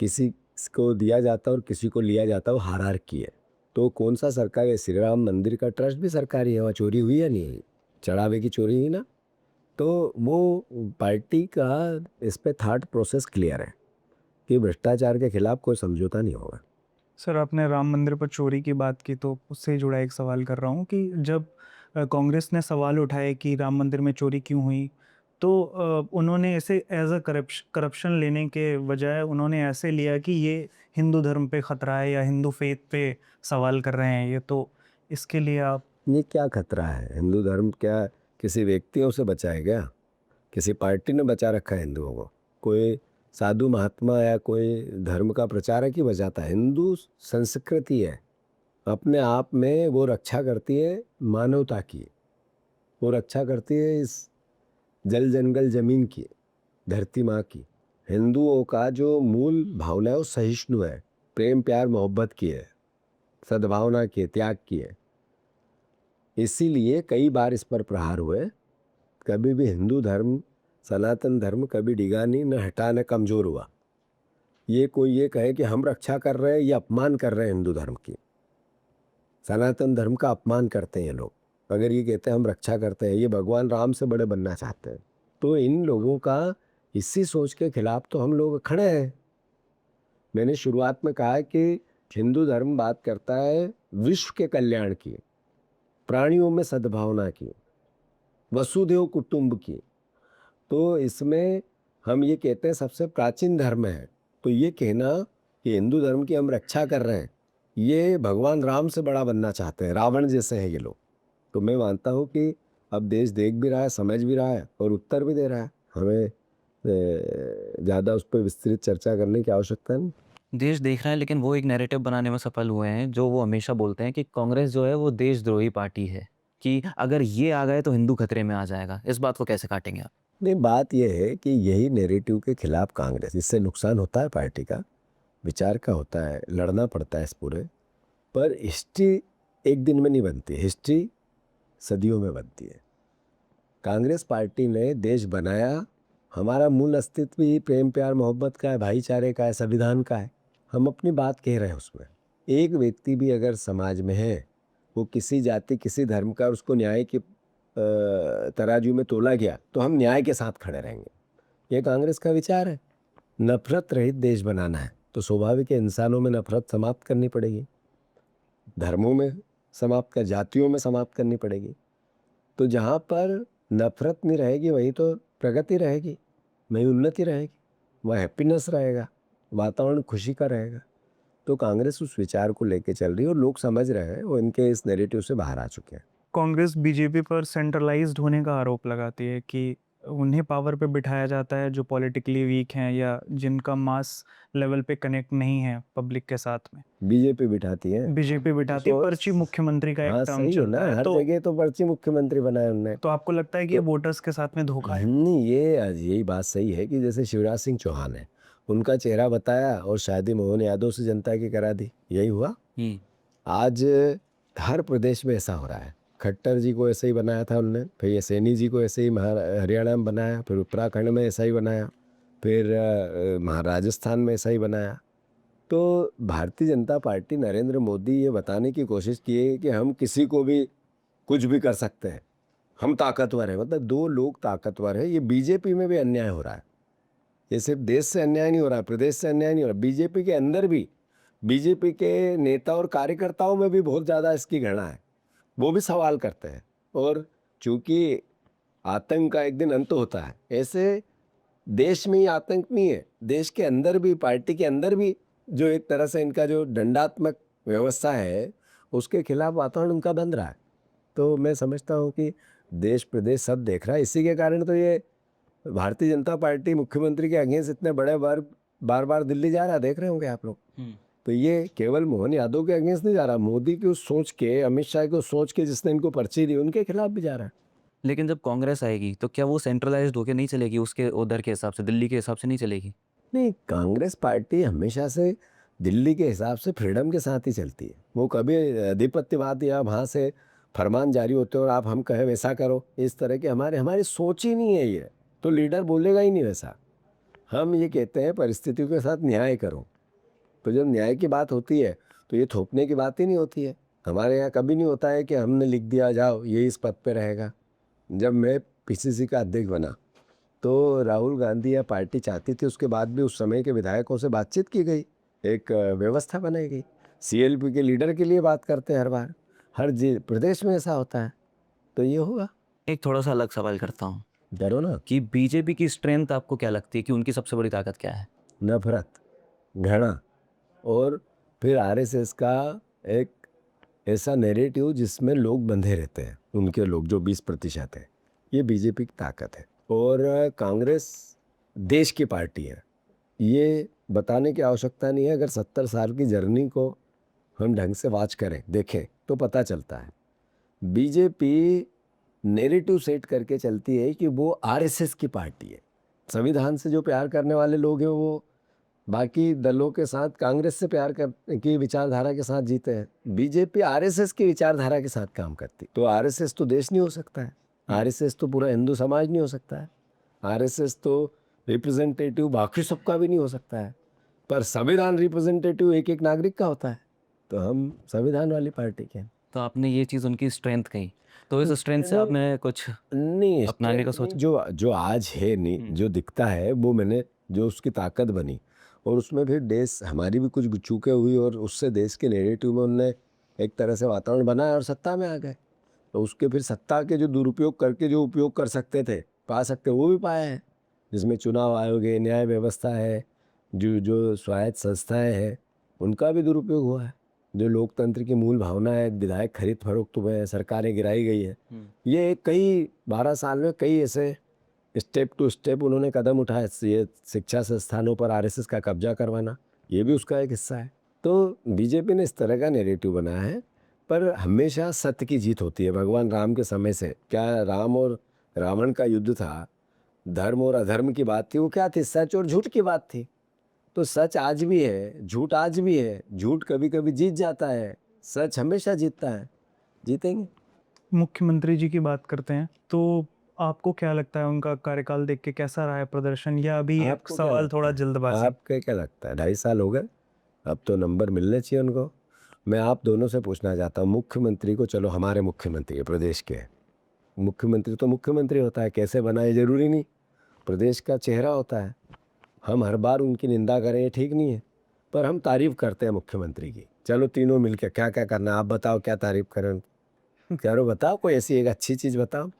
किसी को दिया जाता और किसी को लिया जाता, वो हायरार्की है। तो कौन सा सरकारी है? श्री राम मंदिर का ट्रस्ट भी सरकारी है, वहाँ चोरी हुई या नहीं हुई? चढ़ावे की चोरी हुई ना। तो वो पार्टी का इस पे थॉट प्रोसेस क्लियर है कि भ्रष्टाचार के खिलाफ कोई समझौता नहीं होगा। सर, आपने राम मंदिर पर चोरी की बात की तो उससे ही जुड़ा एक सवाल कर रहा हूँ कि जब कांग्रेस ने सवाल उठाए कि राम मंदिर में चोरी क्यों हुई, तो उन्होंने इसे एज अ करप्शन लेने के बजाय उन्होंने ऐसे लिया कि ये हिंदू धर्म पे खतरा है या हिंदू फेथ पे सवाल कर रहे हैं ये। तो इसके लिए आप ये क्या खतरा है? हिंदू धर्म क्या किसी व्यक्तियों से बचा है क्या? किसी पार्टी ने बचा रखा है हिंदुओं को? कोई साधु महात्मा या कोई धर्म का प्रचारक ही बचाता है? हिंदू संस्कृति है, अपने आप में वो रक्षा करती है मानवता की, वो रक्षा करती है इस जल जंगल जमीन की, धरती माँ की। हिंदुओं का जो मूल भावना है वो सहिष्णु है, प्रेम प्यार मोहब्बत की है, सद्भावना की है, त्याग की है। इसीलिए कई बार इस पर प्रहार हुए। कभी भी हिंदू धर्म, सनातन धर्म कभी डिगा नहीं, न हटा न कमज़ोर हुआ। ये कोई ये कहे कि हम रक्षा कर रहे हैं, ये अपमान कर रहे हैं हिंदू धर्म की, सनातन धर्म का अपमान करते हैं ये लोग। अगर ये कहते हैं हम रक्षा करते हैं, ये भगवान राम से बड़े बनना चाहते हैं। तो इन लोगों का इसी सोच के खिलाफ तो हम लोग खड़े हैं। मैंने शुरुआत में कहा कि हिंदू धर्म बात करता है विश्व के कल्याण की, प्राणियों में सद्भावना की, वसुधैव कुटुंब की। तो इसमें हम ये कहते हैं सबसे प्राचीन धर्म है। तो ये कहना कि हिंदू धर्म की हम रक्षा कर रहे हैं, ये भगवान राम से बड़ा बनना चाहते हैं, रावण जैसे हैं ये लोग। तो मैं मानता हूँ कि अब देश देख भी रहा है, समझ भी रहा है और उत्तर भी दे रहा है। हमें ज़्यादा उस पर विस्तृत चर्चा करने की आवश्यकता नहीं। देश देख रहा है, लेकिन वो एक नैरेटिव बनाने में सफल हुए हैं, जो वो हमेशा बोलते हैं कि कांग्रेस जो है वो देशद्रोही पार्टी है, कि अगर ये आ गए तो हिंदू खतरे में आ जाएगा। इस बात को कैसे काटेंगे आप? नहीं, बात यह है कि यही नैरेटिव के खिलाफ कांग्रेस, इससे नुकसान होता है पार्टी का, विचार का होता है, लड़ना पड़ता है इस पूरे। पर हिस्ट्री एक दिन में नहीं बनती, हिस्ट्री सदियों में बनती है। कांग्रेस पार्टी ने देश बनाया, हमारा मूल अस्तित्व ही प्रेम प्यार मोहब्बत का है, भाईचारे का है, संविधान का है। हम अपनी बात कह रहे हैं उसमें। एक व्यक्ति भी अगर समाज में है, वो किसी जाति किसी धर्म का, उसको न्याय की तराजू में तोला गया तो हम न्याय के साथ खड़े रहेंगे। ये कांग्रेस का विचार है। नफरत रहित देश बनाना है तो स्वाभाविक है इंसानों में नफरत समाप्त करनी पड़ेगी, धर्मों में समाप्त कर, जातियों में समाप्त करनी पड़ेगी। तो जहाँ पर नफरत नहीं रहेगी वहीं तो प्रगति रहेगी, वहीं उन्नति रहेगी, वहाँ हैप्पीनेस रहेगा, वातावरण खुशी का रहेगा। तो कांग्रेस उस विचार को लेके चल रही है और लोग समझ रहे हैं, वो इनके इस नैरेटिव से बाहर आ चुके हैं। कांग्रेस बीजेपी पर सेंट्रलाइज्ड होने का आरोप लगाती है कि उन्हें पावर पे बिठाया जाता है जो पॉलिटिकली वीक हैं या जिनका मास लेवल पे कनेक्ट नहीं है पब्लिक के साथ में। बीजेपी बिठाती है बीजेपी बिठाती है, तो पर्ची मुख्यमंत्री का एक हाँ टर्म सही है चलता ना, है। हर जगह तो पर्ची मुख्यमंत्री बनाया उनने। तो आपको लगता है कि ये तो वोटर्स के साथ में धोखा है? नहीं, ये यही बात सही है कि जैसे शिवराज सिंह चौहान है, उनका चेहरा बताया और शादी मोहन यादव से जनता की करा दी, यही हुआ। आज हर प्रदेश में ऐसा हो रहा है। खट्टर जी को ऐसे ही बनाया था उनने, फिर ये सैनी जी को ऐसे ही हरियाणा में बनाया, फिर उत्तराखंड में ऐसा ही बनाया, फिर राजस्थान में ऐसा ही बनाया। तो भारतीय जनता पार्टी, नरेंद्र मोदी ये बताने की कोशिश की है कि हम किसी को भी कुछ भी कर सकते हैं, हम ताकतवर हैं। मतलब दो लोग ताकतवर है। ये बीजेपी में भी अन्याय हो रहा है। ये सिर्फ देश से अन्याय नहीं हो रहा, प्रदेश से अन्याय नहीं हो रहा, बीजेपी के अंदर भी, बीजेपी के नेता और कार्यकर्ताओं में भी बहुत ज़्यादा इसकी घृणा है। वो भी सवाल करते हैं। और चूंकि आतंक का एक दिन अंत होता है, ऐसे देश में ही आतंक नहीं है, देश के अंदर भी, पार्टी के अंदर भी जो एक तरह से इनका जो दंडात्मक व्यवस्था है, उसके खिलाफ वातावरण उनका बन रहा है। तो मैं समझता हूँ कि देश प्रदेश सब देख रहा है। इसी के कारण तो ये भारतीय जनता पार्टी मुख्यमंत्री के अगेंस्ट इतने बड़े बार बार दिल्ली जा रहा है, देख रहे होंगे आप लोग। तो ये केवल मोहन यादव के अगेंस्ट नहीं जा रहा, मोदी की उस सोच के, अमित शाह की उस सोच के जिसने इनको पर्ची दी, उनके खिलाफ भी जा रहा है। लेकिन जब कांग्रेस आएगी तो क्या वो सेंट्रलाइज्ड होके नहीं चलेगी, उसके उधर के हिसाब से, दिल्ली के हिसाब से नहीं चलेगी? नहीं, कांग्रेस पार्टी हमेशा से दिल्ली के हिसाब से फ्रीडम के साथ ही चलती है। वो कभी आधिपत्यवाद या वहाँ से फरमान जारी होते और आप हम कहे वैसा करो, इस तरह की हमारी सोच ही नहीं है। ये तो लीडर बोलेगा ही नहीं वैसा। हम ये कहते हैं परिस्थितियों के साथ न्याय करो। तो जब न्याय की बात होती है तो ये थोपने की बात ही नहीं होती है। हमारे यहाँ कभी नहीं होता है कि हमने लिख दिया जाओ ये इस पद पे रहेगा। जब मैं पीसीसी का अध्यक्ष बना तो राहुल गांधी या पार्टी चाहती थी, उसके बाद भी उस समय के विधायकों से बातचीत की गई, एक व्यवस्था बनाई गई। सीएलपी के लीडर के लिए बात करते हैं हर बार, हर प्रदेश में ऐसा होता है। तो ये होगा। एक थोड़ा सा अलग सवाल करता हूँ डरो ना। कि बीजेपी की स्ट्रेंथ आपको क्या लगती है कि उनकी सबसे बड़ी ताकत क्या है? नफरत, घृणा, और फिर आरएसएस का एक ऐसा नैरेटिव जिसमें लोग बंधे रहते हैं, उनके लोग जो 20% है, ये बीजेपी की ताकत है। और कांग्रेस देश की पार्टी है, ये बताने की आवश्यकता नहीं है। अगर 70 साल की जर्नी को हम ढंग से वॉच करें, देखें, तो पता चलता है। बीजेपी नैरेटिव सेट करके चलती है कि वो आरएसएस की पार्टी है। संविधान से जो प्यार करने वाले लोग हैं वो बाकी दलों के साथ कांग्रेस से प्यार की विचारधारा के साथ जीते हैं। बीजेपी आरएसएस की विचारधारा के साथ काम करती। तो आरएसएस तो देश नहीं हो सकता है, आरएसएस तो पूरा हिंदू समाज नहीं हो सकता है, आरएसएस तो रिप्रेजेंटेटिव बाकी सबका भी नहीं हो सकता है, पर संविधान रिप्रेजेंटेटिव एक एक नागरिक का होता है। तो हम संविधान वाली पार्टी के हैं। तो आपने ये चीज़ उनकी स्ट्रेंथ कही, तो इस स्ट्रेंथ से आपने कुछ नहीं, अपनाने का सोचा? जो आज है नहीं, जो दिखता है वो मैंने, जो उसकी ताकत बनी, और उसमें फिर देश हमारी भी कुछ चूकें हुई और उससे देश के नैरेटिव में उनने एक तरह से वातावरण बनाया और सत्ता में आ गए। तो उसके फिर सत्ता के जो दुरुपयोग करके जो उपयोग कर सकते थे, पा सकते, वो भी पाए हैं। जिसमें चुनाव आयोग है, न्याय व्यवस्था है, जो स्वायत्त संस्थाएं हैं, उनका भी दुरुपयोग हुआ है। जो लोकतंत्र की मूल भावना है, विधायक खरीद फरोख्त में सरकारें गिराई गई है। ये कई 12 साल में कई ऐसे स्टेप टू स्टेप उन्होंने कदम उठाए। ये शिक्षा संस्थानों पर आरएसएस का कब्जा करवाना, ये भी उसका एक हिस्सा है। तो बीजेपी ने इस तरह का नैरेटिव बनाया है, पर हमेशा सत्य की जीत होती है। भगवान राम के समय से क्या राम और रावण का युद्ध था, धर्म और अधर्म की बात थी, वो क्या थी, सच और झूठ की बात थी। तो सच आज भी है, झूठ आज भी है। झूठ कभी कभी जीत जाता है, सच हमेशा जीतता है। जीतेंगे। मुख्यमंत्री जी की बात करते हैं तो आपको क्या लगता है उनका कार्यकाल देख के कैसा रहा है प्रदर्शन, या अभी एक आपको क्या सवाल लगता थोड़ा है? जल्दबाजी? आपको क्या लगता है? 2.5 साल हो गए, अब तो नंबर मिलने चाहिए उनको। मैं आप दोनों से पूछना चाहता हूँ, मुख्यमंत्री को, चलो हमारे मुख्यमंत्री है, प्रदेश के मुख्यमंत्री तो मुख्यमंत्री होता है, कैसे बनाए जरूरी नहीं, प्रदेश का चेहरा होता है। हम हर बार उनकी निंदा करें ये ठीक नहीं है, पर हम तारीफ करते हैं मुख्यमंत्री की। चलो तीनों मिलकर क्या क्या करना, आप बताओ क्या तारीफ करें। चलो बताओ, कोई ऐसी एक अच्छी चीज़ बताओ।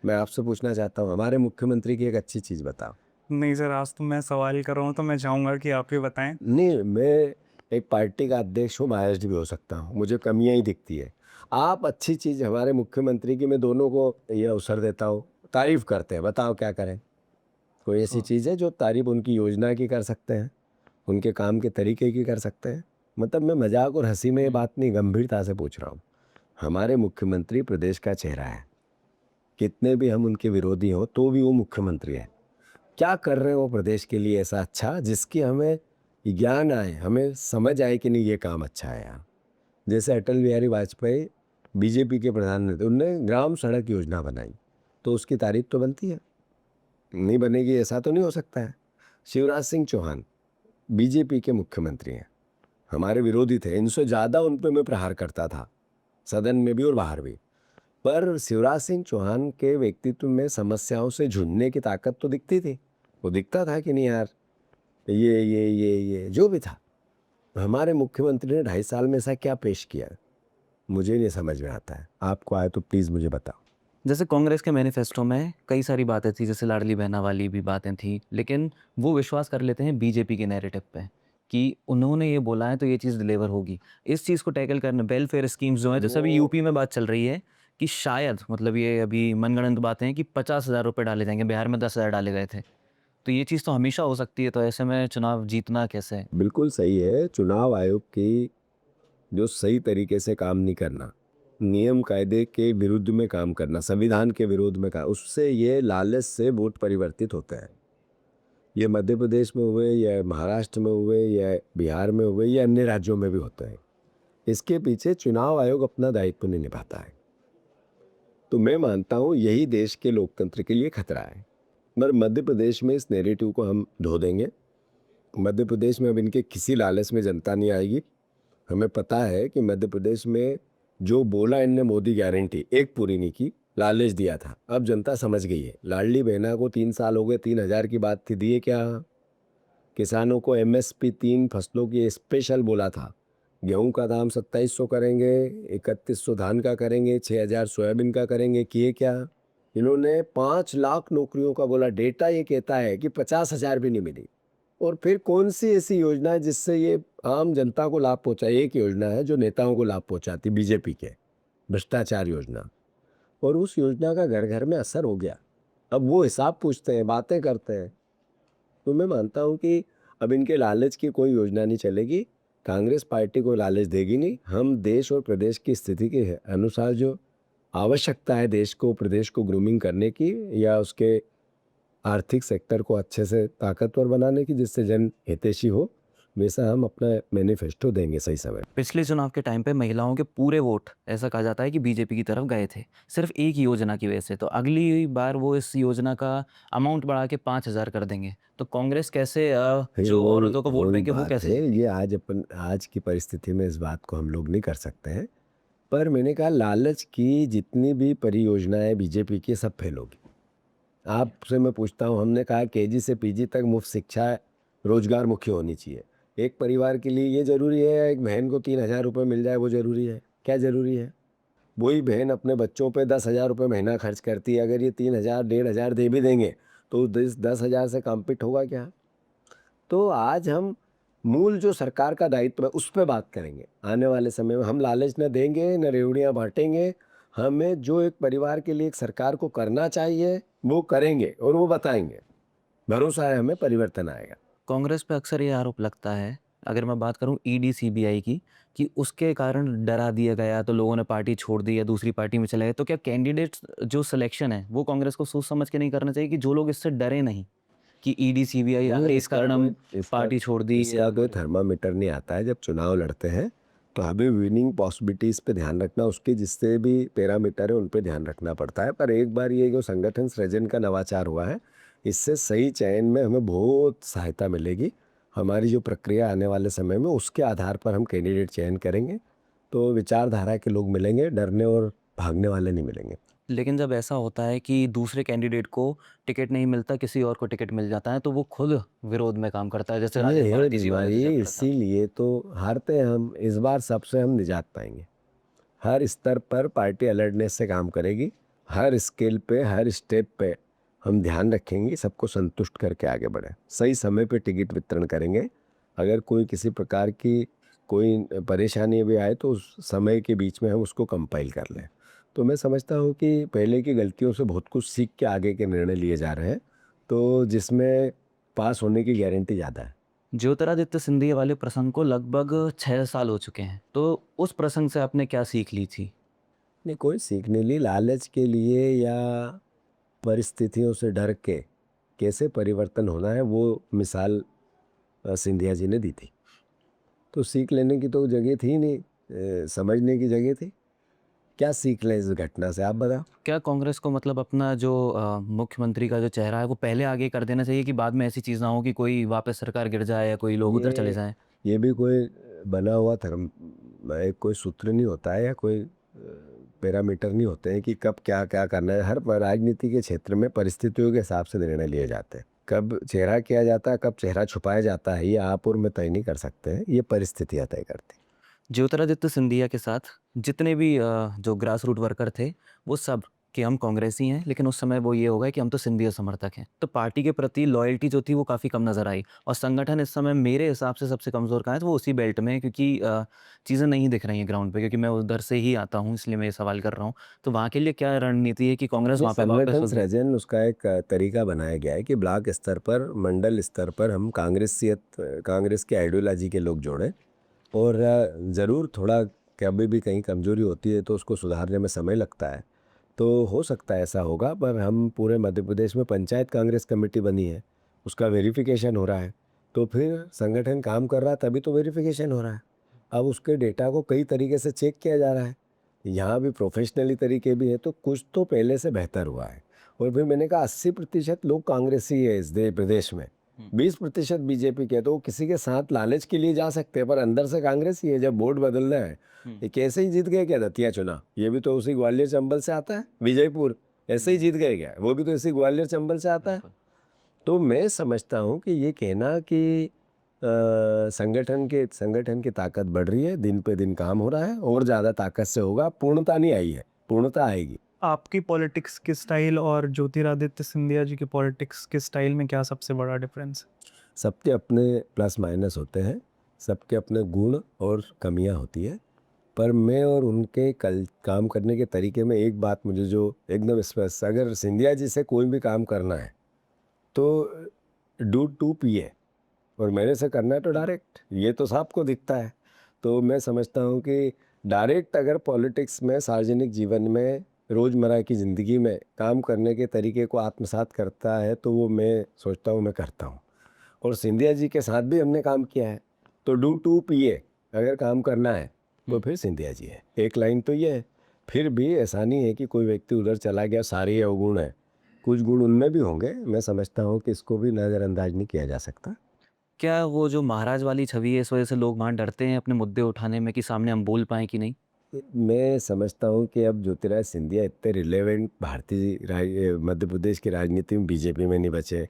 मैं आपसे पूछना चाहता हूँ, हमारे मुख्यमंत्री की एक अच्छी चीज़ बताओ। नहीं सर, आज तो मैं सवाल कर रहा हूँ तो मैं चाहूँगा कि आप ही बताएं। नहीं, मैं एक पार्टी का अध्यक्ष हूँ, बायस्ड भी हो सकता हूँ, मुझे कमियां ही दिखती है। आप अच्छी चीज़ हमारे मुख्यमंत्री की, मैं दोनों को ये अवसर देता हूँ, तारीफ करते हैं, बताओ क्या करें? कोई ऐसी चीज़ है जो तारीफ उनकी योजना की कर सकते हैं, उनके काम के तरीके की कर सकते हैं? मतलब मैं मजाक और हंसी में ये बात नहीं, गंभीरता से पूछ रहा हूँ। हमारे मुख्यमंत्री प्रदेश का चेहरा है, कितने भी हम उनके विरोधी हों तो भी वो मुख्यमंत्री है। क्या कर रहे हैं वो प्रदेश के लिए ऐसा अच्छा, जिसकी हमें ज्ञान आए, हमें समझ आए कि नहीं ये काम अच्छा है यार। जैसे अटल बिहारी वाजपेयी बीजेपी के प्रधानमंत्री, उनने ग्राम सड़क योजना बनाई, तो उसकी तारीफ तो बनती है, नहीं बनेगी ऐसा तो नहीं हो सकता है। शिवराज सिंह चौहान बीजेपी के मुख्यमंत्री हैं, हमारे विरोधी थे, इनसे ज़्यादा उन पे मैं प्रहार करता था, सदन में भी और बाहर भी। पर शिवराज सिंह चौहान के व्यक्तित्व में समस्याओं से झुंझने की ताकत तो दिखती थी। वो दिखता था कि नहीं यार, ये जो भी था। हमारे मुख्यमंत्री ने 2.5 साल में ऐसा क्या पेश किया, मुझे नहीं समझ में आता है। आपको आए तो प्लीज़ मुझे बताओ। जैसे कांग्रेस के मैनिफेस्टो में कई सारी बातें थी, जैसे लाडली बहना वाली भी बातें थी, लेकिन वो विश्वास कर लेते हैं बीजेपी के नैरेटिव पे कि उन्होंने ये बोला है तो ये चीज़ डिलीवर होगी। इस चीज़ को टैकल करने वेलफेयर स्कीम्स जो है, जैसे अभी यूपी में बात चल रही है कि शायद, मतलब ये अभी मनगढ़ंत बातें हैं कि 50,000 रुपये डाले जाएंगे, बिहार में 10,000 डाले गए थे। तो ये चीज़ तो हमेशा हो सकती है, तो ऐसे में चुनाव जीतना कैसे है? बिल्कुल सही है, चुनाव आयोग की जो सही तरीके से काम नहीं करना, नियम कायदे के विरुद्ध में काम करना, संविधान के विरोध में काम, उससे ये लालच से वोट परिवर्तित होता है। ये मध्य प्रदेश में हुए या महाराष्ट्र में हुए या बिहार में हुए या अन्य राज्यों में भी होते हैं। इसके पीछे चुनाव आयोग अपना दायित्व नहीं निभाता है। तो मैं मानता हूँ यही देश के लोकतंत्र के लिए खतरा है। मगर मध्य प्रदेश में इस नैरेटिव को हम धो देंगे। मध्य प्रदेश में अब इनके किसी लालच में जनता नहीं आएगी। हमें पता है कि मध्य प्रदेश में जो बोला इनने मोदी गारंटी एक पूरी नहीं की, लालच दिया था। अब जनता समझ गई है। लाडली बहना को 3 साल हो गए, 3,000 की बात थी, दिए क्या? किसानों को एमएसपी 3 फसलों की स्पेशल बोला था, गेहूं का दाम 2700 करेंगे, 3100 धान का करेंगे, 6,000 सोयाबीन का करेंगे, किए क्या? इन्होंने 5 लाख नौकरियों का बोला। डेटा ये कहता है कि 50,000 भी नहीं मिली। और फिर कौन सी ऐसी योजना है जिससे ये आम जनता को लाभ पहुंचाए? एक योजना है जो नेताओं को लाभ पहुंचाती, बीजेपी के, भ्रष्टाचार योजना। और उस योजना का घर घर में असर हो गया। अब वो हिसाब पूछते हैं, बातें करते हैं। तो मैं मानता हूँ कि अब इनके लालच की कोई योजना नहीं चलेगी। कांग्रेस पार्टी को लालच देगी नहीं। हम देश और प्रदेश की स्थिति के अनुसार जो आवश्यकता है देश को, प्रदेश को ग्रूमिंग करने की या उसके आर्थिक सेक्टर को अच्छे से ताकतवर बनाने की, जिससे जन हितैषी हो, वैसा हम अपना मैनिफेस्टो देंगे सही समय। पिछले चुनाव के टाइम पे महिलाओं के पूरे वोट, ऐसा कहा जाता है कि बीजेपी की तरफ गए थे, सिर्फ एक योजना की वजह से। तो अगली बार वो इस योजना का अमाउंट बढ़ा के 5,000 कर देंगे, तो कांग्रेस कैसे जो औरतों को वोट बैंक है वो बात कैसे? है, ये आज की परिस्थिति में इस बात को हम लोग नहीं कर सकते हैं। पर मैंने कहा लालच की जितनी भी परियोजनाएं बीजेपी की, सब फेल होगी। आपसे मैं पूछता हूँ, हमने कहा केजी से पीजी तक मुफ्त शिक्षा रोजगार मुखी होनी चाहिए। एक परिवार के लिए ये जरूरी है? एक बहन को 3,000 रुपये मिल जाए वो जरूरी है? क्या जरूरी है? वही बहन अपने बच्चों पे 10,000 रुपये महीना खर्च करती है। अगर ये 3,000 1,500 दे भी देंगे तो 10,000 से कॉम्पीट होगा क्या? तो आज हम मूल जो सरकार का दायित्व है उस पर बात करेंगे। आने वाले समय में हम लालच न देंगे, न रेवड़ियाँ बांटेंगे। हमें जो एक परिवार के लिए एक सरकार को करना चाहिए वो करेंगे और वो बताएंगे। भरोसा है हमें परिवर्तन आएगा। कांग्रेस पे अक्सर ये आरोप लगता है, अगर मैं बात करूं ईडी सीबीआई की, कि उसके कारण डरा दिया गया तो लोगों ने पार्टी छोड़ दी या दूसरी पार्टी में चले गए। तो क्या कैंडिडेट्स जो सिलेक्शन है वो कांग्रेस को सोच समझ के नहीं करना चाहिए, कि जो लोग इससे डरे नहीं कि ईडी सीबीआई आ गई, इस कारण हम पार्टी छोड़ दी? इसका कोई थर्मामीटर नहीं आता है। जब चुनाव लड़ते हैं तो हमें विनिंग पॉसिबिलिटीज पे ध्यान रखना, उसके जिससे भी पैरामीटर है उन पे ध्यान रखना पड़ता है। पर एक बार ये जो संगठन सृजन का नवाचार हुआ है, इससे सही चयन में हमें बहुत सहायता मिलेगी। हमारी जो प्रक्रिया आने वाले समय में, उसके आधार पर हम कैंडिडेट चयन करेंगे तो विचारधारा के लोग मिलेंगे, डरने और भागने वाले नहीं मिलेंगे। लेकिन जब ऐसा होता है कि दूसरे कैंडिडेट को टिकट नहीं मिलता, किसी और को टिकट मिल जाता है, तो वो खुद विरोध में काम करता है, जैसे ये राजन है भारती जी वाले से बीमारी, चल रहा था। इसीलिए तो हारते हैं हम। इस बार सबसे हम निजात पाएंगे। हर स्तर पर पार्टी अलर्टनेस से काम करेगी। हर स्केल पे, हर स्टेप पे हम ध्यान रखेंगे, सबको संतुष्ट करके आगे बढ़े। सही समय पे टिकट वितरण करेंगे। अगर कोई किसी प्रकार की कोई परेशानी भी आए तो उस समय के बीच में हम उसको कंपाइल कर लें। तो मैं समझता हूँ कि पहले की गलतियों से बहुत कुछ सीख के आगे के निर्णय लिए जा रहे हैं, तो जिसमें पास होने की गारंटी ज़्यादा है। ज्योतिरादित्य सिंधिया वाले प्रसंग को लगभग 6 साल हो चुके हैं। तो उस प्रसंग से आपने क्या सीख ली थी? नहीं, कोई सीख नहीं ली। लालच के लिए या परिस्थितियों से डर के कैसे परिवर्तन होना है, वो मिसाल सिंधिया जी ने दी थी। तो सीख लेने की तो जगह थी नहीं, समझने की जगह थी। क्या सीख लें इस घटना से, आप बताओ? क्या कांग्रेस को मतलब अपना जो मुख्यमंत्री का जो चेहरा है वो पहले आगे कर देना चाहिए कि बाद में ऐसी चीज़ ना हो कि कोई वापस सरकार गिर जाए या कोई लोग उधर चले ये जाएँ? ये भी कोई बना हुआ धर्म, एक कोई सूत्र नहीं होता है या कोई पैरामीटर नहीं होते हैं कि कब क्या क्या करना है। हर राजनीति के क्षेत्र में परिस्थितियों के हिसाब से निर्णय लिए जाते हैं। कब चेहरा किया जाता है, कब चेहरा छुपाया जाता है, ये आप और मैं तय नहीं कर सकते हैं, ये परिस्थितियाँ तय करती हैं। ज्योतिरादित्य सिंधिया के साथ जितने भी जो ग्रास रूट वर्कर थे, वो सब कि हम कांग्रेसी हैं, लेकिन उस समय वो ये हो गया कि हम तो सिंधिया समर्थक हैं। तो पार्टी के प्रति लॉयल्टी जो थी वो काफ़ी कम नज़र आई और संगठन इस समय मेरे हिसाब से सबसे कमज़ोर कहाँ है तो वो उसी बेल्ट में है क्योंकि चीज़ें नहीं दिख रही हैं ग्राउंड पे क्योंकि मैं उधर से ही आता हूँ इसलिए मैं ये सवाल कर रहा हूँ। तो वहाँ के लिए क्या रणनीति है कि कांग्रेस ये वहाँ पे वापस संगठन होगी? सृजन, उसका एक तरीका बनाया गया है कि ब्लॉक स्तर पर, मंडल स्तर पर हम कांग्रेस की आइडियोलॉजी के लोग जोड़ें और ज़रूर थोड़ा कभी भी कहीं कमजोरी होती है तो उसको सुधारने में समय लगता है। तो हो सकता है ऐसा होगा, पर हम पूरे मध्य प्रदेश में पंचायत कांग्रेस कमेटी बनी है, उसका वेरिफिकेशन हो रहा है। तो फिर संगठन काम कर रहा है तभी तो वेरिफिकेशन हो रहा है। अब उसके डेटा को कई तरीके से चेक किया जा रहा है, यहाँ भी प्रोफेशनली तरीके भी है, तो कुछ तो पहले से बेहतर हुआ है। और फिर मैंने कहा 80% लोग कांग्रेसी है इस प्रदेश में, 20% बीजेपी के, तो वो किसी के साथ लालच के लिए जा सकते हैं पर अंदर से कांग्रेस ही है। जब वोट बदलना है, ये कैसे ही जीत गए क्या दतिया चुनाव? ये भी तो उसी ग्वालियर चंबल से आता है, विजयपुर ऐसे ही जीत गए क्या? वो भी तो इसी ग्वालियर चंबल से आता है। तो मैं समझता हूँ कि ये कहना कि संगठन की ताकत बढ़ रही है, दिन पे दिन काम हो रहा है और ज़्यादा ताकत से होगा। पूर्णता नहीं आई है, पूर्णता आएगी। आपकी पॉलिटिक्स के स्टाइल और ज्योतिरादित्य सिंधिया जी की पॉलिटिक्स के स्टाइल में क्या सबसे बड़ा डिफरेंस है? सबके अपने प्लस माइनस होते हैं, सबके अपने गुण और कमियां होती है, पर मैं और उनके काम करने के तरीके में एक बात मुझे जो एकदम स्पष्ट, अगर सिंधिया जी से कोई भी काम करना है तो डू टू पीए, और मेरे से करना है तो डायरेक्ट, ये तो सबको दिखता है। तो मैं समझता हूँ कि डायरेक्ट अगर पॉलिटिक्स में, सार्वजनिक जीवन में, रोज़मर्रा की ज़िंदगी में काम करने के तरीके को आत्मसात करता है तो वो मैं सोचता हूँ मैं करता हूँ। और सिंधिया जी के साथ भी हमने काम किया है। तो डू टू पीए अगर काम करना है तो फिर सिंधिया जी है। एक लाइन तो ये है। फिर भी ऐसा नहीं है कि कोई व्यक्ति उधर चला गया सारे अवगुण है, कुछ गुण उनमें भी होंगे। मैं समझता हूँ कि इसको भी नज़रअंदाज नहीं किया जा सकता। क्या वो जो महाराज वाली छवि है इस वजह से लोग वहाँ डरते हैं अपने मुद्दे उठाने में कि सामने हम बोल पाएँ कि नहीं? मैं समझता हूँ कि अब ज्योतिराज सिंधिया इतने रिलेवेंट मध्य प्रदेश की राजनीति में बीजेपी में नहीं बचे,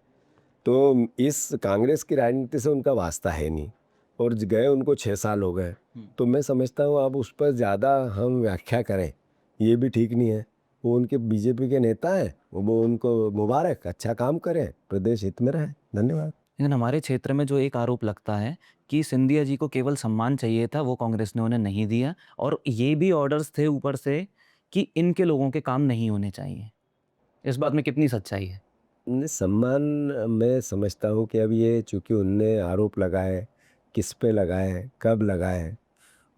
तो इस कांग्रेस की राजनीति से उनका वास्ता है नहीं, और गए उनको 6 साल हो गए। तो मैं समझता हूँ अब उस पर ज़्यादा हम व्याख्या करें ये भी ठीक नहीं है। वो उनके बीजेपी के नेता हैं, वो उनको मुबारक, अच्छा काम करें, प्रदेश हित में रहें। धन्यवाद। लेकिन हमारे क्षेत्र में जो एक आरोप लगता है कि सिंधिया जी को केवल सम्मान चाहिए था, वो कांग्रेस ने उन्हें नहीं दिया और ये भी ऑर्डर्स थे ऊपर से कि इनके लोगों के काम नहीं होने चाहिए। इस बात में कितनी सच्चाई है? नहीं, सम्मान, मैं समझता हूँ कि अब ये चूँकि उनने आरोप लगाए, किस पे लगाए, कब लगाए,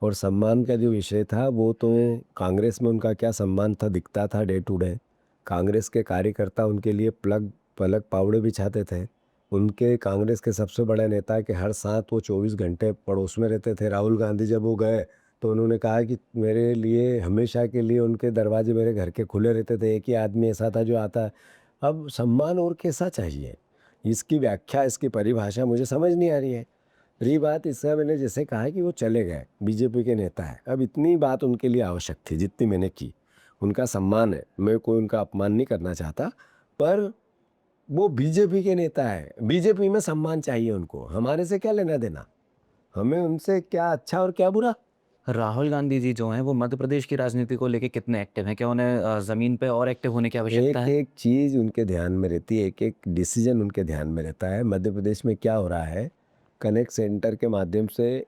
और सम्मान का जो विषय था वो तो कांग्रेस में उनका क्या सम्मान था दिखता था डे टू डे। कांग्रेस के कार्यकर्ता उनके लिए पलक पावड़े बिछाते थे। उनके कांग्रेस के सबसे बड़े नेता के हर साथ वो 24 घंटे पड़ोस में रहते थे। राहुल गांधी जब वो गए तो उन्होंने कहा कि मेरे लिए हमेशा के लिए उनके दरवाजे मेरे घर के खुले रहते थे। एक ही आदमी ऐसा था जो आता। अब सम्मान और कैसा चाहिए, इसकी व्याख्या, इसकी परिभाषा मुझे समझ नहीं आ रही है। रही बात इसका, मैंने जैसे कहा कि वो चले गए, बीजेपी के नेता है, अब इतनी बात उनके लिए आवश्यक थी जितनी मैंने की। उनका सम्मान है, मैं कोई उनका अपमान नहीं करना चाहता, पर वो बीजेपी के नेता है, बीजेपी में सम्मान चाहिए उनको, हमारे से क्या लेना देना, हमें उनसे क्या अच्छा और क्या बुरा। राहुल गांधी जी जो हैं वो मध्य प्रदेश की राजनीति को लेके कितने एक्टिव हैं? क्या उन्हें ज़मीन पे और एक्टिव होने की आवश्यकता एक है? एक चीज़ उनके ध्यान में रहती है, एक एक डिसीजन उनके ध्यान में रहता है। मध्य प्रदेश में क्या हो रहा है, कनेक्ट सेंटर के माध्यम से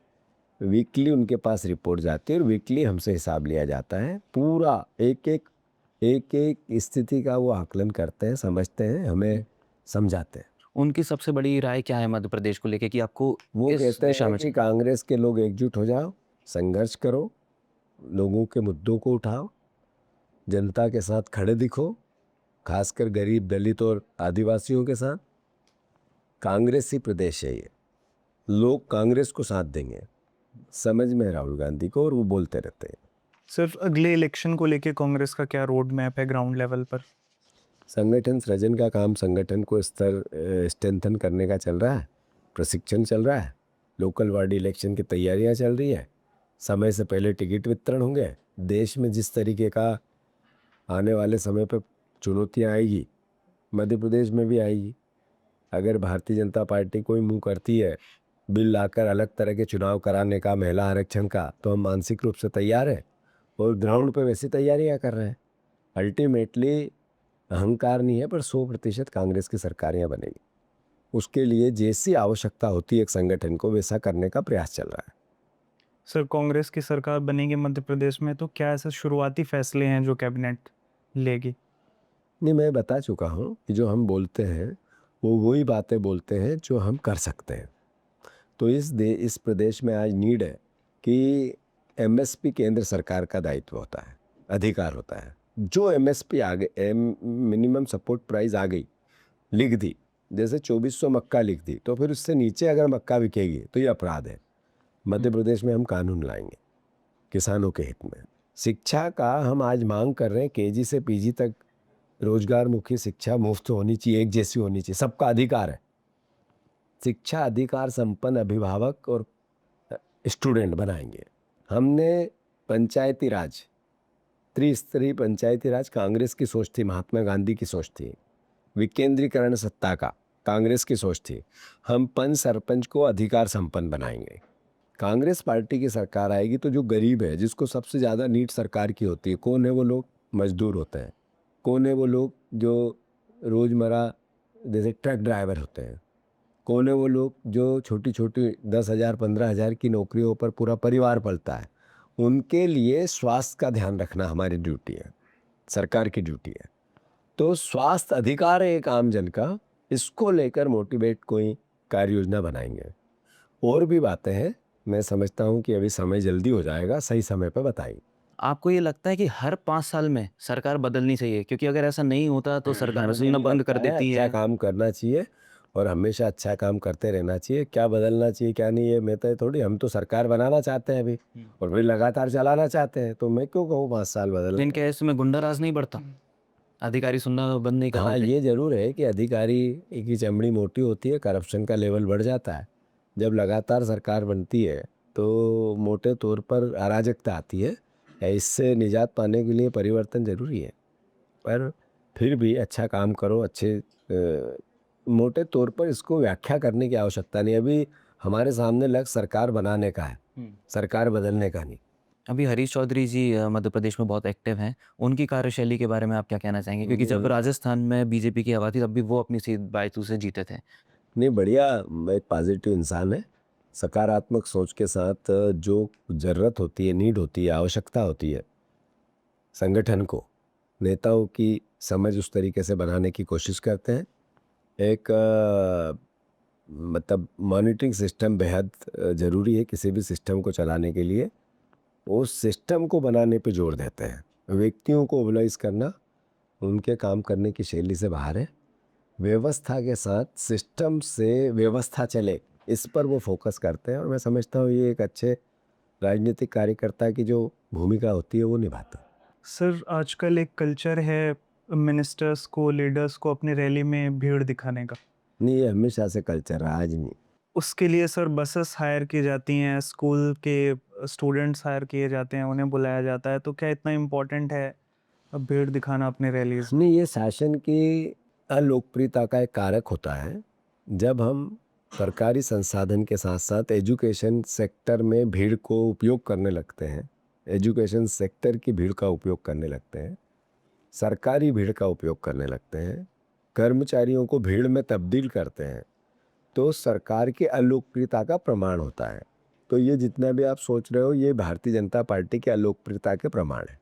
वीकली उनके पास रिपोर्ट जाती है और वीकली हमसे हिसाब लिया जाता है। पूरा एक एक स्थिति का वो आकलन करते हैं, समझते हैं, हमें समझाते हैं। उनकी सबसे बड़ी राय क्या है मध्य प्रदेश को लेके कि आपको वो इस कहते दिशा हैं में कि कांग्रेस के लोग एकजुट हो जाओ, संघर्ष करो, लोगों के मुद्दों को उठाओ, जनता के साथ खड़े दिखो, खासकर गरीब, दलित और आदिवासियों के साथ। कांग्रेस ही प्रदेश है ये, लोग कांग्रेस को साथ देंगे, समझ में है राहुल गांधी को, और वो बोलते रहते हैं। सर अगले इलेक्शन को लेके कांग्रेस का क्या रोड मैप है ग्राउंड लेवल पर? संगठन सृजन का काम, संगठन को स्ट्रेंथन करने का चल रहा है, प्रशिक्षण चल रहा है, लोकल बॉडी इलेक्शन की तैयारियां चल रही है, समय से पहले टिकट वितरण होंगे। देश में जिस तरीके का आने वाले समय पर चुनौतियां आएगी, मध्य प्रदेश में भी आएगी। अगर भारतीय जनता पार्टी कोई मुंह करती है बिल लाकर अलग तरह के चुनाव कराने का, महिला आरक्षण का, तो हम मानसिक रूप से तैयार हैं और ग्राउंड पे वैसी तैयारियां कर रहे हैं। अल्टीमेटली अहंकार नहीं है, पर 100% कांग्रेस की सरकारें बनेगी। उसके लिए जैसी आवश्यकता होती है एक संगठन को, वैसा करने का प्रयास चल रहा है। सर कांग्रेस की सरकार बनेगी मध्य प्रदेश में, तो क्या ऐसे शुरुआती फैसले हैं जो कैबिनेट लेगी? नहीं, मैं बता चुका हूँ कि जो हम बोलते हैं वो वही बातें बोलते हैं जो हम कर सकते हैं। तो इस प्रदेश में आज नीड है कि एमएसपी केंद्र सरकार का दायित्व होता है, अधिकार होता है। जो एमएसपी आ गई, मिनिमम सपोर्ट प्राइस आ गई, लिख दी, जैसे 2400 मक्का लिख दी, तो फिर उससे नीचे अगर मक्का बिकेगी तो ये अपराध है। मध्य प्रदेश में हम कानून लाएंगे किसानों के हित में। शिक्षा का हम आज मांग कर रहे हैं, केजी से पीजी तक रोजगार मुखी शिक्षा मुफ्त होनी चाहिए, एक जैसी होनी चाहिए, सबका अधिकार है। शिक्षा अधिकार संपन्न अभिभावक और स्टूडेंट बनाएंगे। हमने पंचायती राज, त्रिस्तरीय पंचायती राज कांग्रेस की सोच थी, महात्मा गांधी की सोच थी। विकेंद्रीकरण सत्ता का कांग्रेस की सोच थी। हम पंच सरपंच को अधिकार संपन्न बनाएंगे। कांग्रेस पार्टी की सरकार आएगी तो जो गरीब है, जिसको सबसे ज़्यादा नीड सरकार की होती है, कौन है वो लोग? मजदूर होते हैं। कौन है वो लोग जो रोज़मर्रा जैसे ट्रक ड्राइवर होते हैं? कौन है वो लोग जो छोटी छोटी 10,000 15,000 की नौकरियों पर पूरा परिवार पलता है? उनके लिए स्वास्थ्य का ध्यान रखना हमारी ड्यूटी है, सरकार की ड्यूटी है। तो स्वास्थ्य अधिकार है एक आम जन का, इसको लेकर मोटिवेट कोई कार्य योजना बनाएंगे। और भी बातें हैं, मैं समझता हूँ कि अभी समय जल्दी हो जाएगा, सही समय पर बताएंगे। आपको ये लगता है कि हर 5 साल में सरकार बदलनी चाहिए? क्योंकि अगर ऐसा नहीं होता तो सरकार सुनना बंद कर देती अच्छा है। काम करना चाहिए और हमेशा अच्छा काम करते रहना चाहिए। क्या बदलना चाहिए क्या नहीं है मैं तो थोड़ी, हम तो सरकार बनाना चाहते हैं अभी और फिर लगातार चलाना चाहते हैं, तो मैं क्यों कहूँ 5 साल बदल। लेकिन क्या इसमें गुंडा राज नहीं बढ़ता? अधिकारी सुनना बंद नहीं कर हाँ, देते? ये जरूर है कि अधिकारी की चमड़ी मोटी होती है, करप्शन का लेवल बढ़ जाता है। जब लगातार सरकार बनती है तो मोटे तौर पर अराजकता आती है। इससे निजात पाने के लिए परिवर्तन जरूरी है, पर फिर भी अच्छा काम करो। मोटे तौर पर इसको व्याख्या करने की आवश्यकता नहीं। अभी हमारे सामने लक्ष्य सरकार बनाने का है, सरकार बदलने का नहीं। अभी हरीश चौधरी जी मध्य प्रदेश में बहुत एक्टिव हैं। उनकी कार्यशैली के बारे में आप क्या कहना चाहेंगे? क्योंकि जब राजस्थान में बीजेपी की हवा थी तब भी वो अपनी सीट बायतू से जीते थे। नहीं, बढ़िया, एक पॉजिटिव इंसान है। सकारात्मक सोच के साथ जो ज़रूरत होती है, नीड होती है, आवश्यकता होती है संगठन को, नेताओं की समझ उस तरीके से बनाने की कोशिश करते हैं। एक मतलब मॉनिटरिंग सिस्टम बेहद ज़रूरी है किसी भी सिस्टम को चलाने के लिए। उस सिस्टम को बनाने पे जोर देते हैं। व्यक्तियों को मोबिलाइज करना उनके काम करने की शैली से बाहर है। व्यवस्था के साथ सिस्टम से व्यवस्था चले, इस पर वो फोकस करते हैं और मैं समझता हूँ ये एक अच्छे राजनीतिक कार्यकर्ता की जो भूमिका होती है वो निभाता है। सर आजकल एक कल्चर है मिनिस्टर्स को, लीडर्स को अपनी रैली में भीड़ दिखाने का। नहीं, ये हमेशा से कल्चर रहा, आज नहीं। उसके लिए सर बसेस हायर की जाती हैं, स्कूल के स्टूडेंट्स हायर किए जाते हैं, उन्हें बुलाया जाता है। तो क्या इतना इम्पोर्टेंट है अब भीड़ दिखाना अपने रैलीज में? नहीं, ये शासन की अलोकप्रियता का एक कारक होता है। जब हम सरकारी संसाधन के साथ साथ एजुकेशन सेक्टर में भीड़ को उपयोग करने लगते हैं, एजुकेशन सेक्टर की भीड़ का उपयोग करने लगते हैं, सरकारी भीड़ का उपयोग करने लगते हैं, कर्मचारियों को भीड़ में तब्दील करते हैं, तो सरकार की अलोकप्रियता का प्रमाण होता है। तो ये जितना भी आप सोच रहे हो ये भारतीय जनता पार्टी की अलोकप्रियता के प्रमाण है।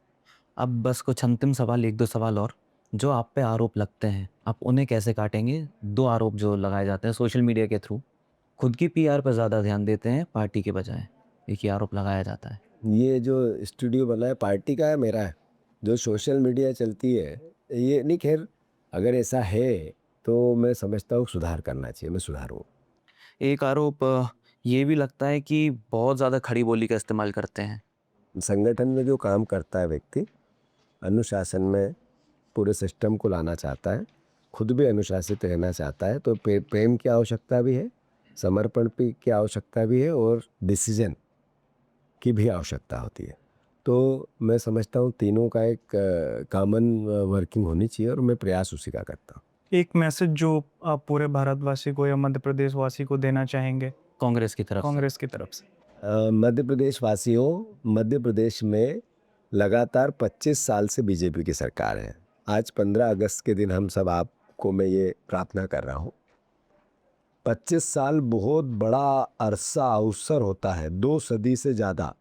अब बस कुछ अंतिम सवाल, 1-2 सवाल और। जो आप पे आरोप लगते हैं, आप उन्हें कैसे काटेंगे? 2 आरोप जो लगाए जाते हैं सोशल मीडिया के थ्रू, खुद की पीआर पर ज़्यादा ध्यान देते हैं पार्टी के बजाय, एक ये आरोप लगाया जाता है। ये जो स्टूडियो बना है पार्टी का है मेरा है? जो सोशल मीडिया चलती है ये नहीं, खैर अगर ऐसा है तो मैं समझता हूँ सुधार करना चाहिए, मैं सुधारूँ। एक आरोप ये भी लगता है कि बहुत ज़्यादा खड़ी बोली का इस्तेमाल करते हैं। संगठन में जो काम करता है व्यक्ति अनुशासन में पूरे सिस्टम को लाना चाहता है, खुद भी अनुशासित रहना चाहता है, तो प्रेम की आवश्यकता भी है, समर्पण की आवश्यकता भी है और डिसीजन की भी आवश्यकता होती है। तो मैं समझता हूँ तीनों का एक कॉमन वर्किंग होनी चाहिए और मैं प्रयास उसी का करता हूँ। एक मैसेज जो आप पूरे भारतवासी को या मध्य प्रदेश वासी को देना चाहेंगे कांग्रेस की तरफ से। कांग्रेस की तरफ से? मध्य प्रदेश वासियों, मध्य प्रदेश में लगातार 25 साल से बीजेपी की सरकार है। आज 15 अगस्त के दिन हम सब आपको मैं ये प्रार्थना कर रहा हूँ। 25 साल बहुत बड़ा अरसा अवसर होता है, 2 सदी से ज़्यादा।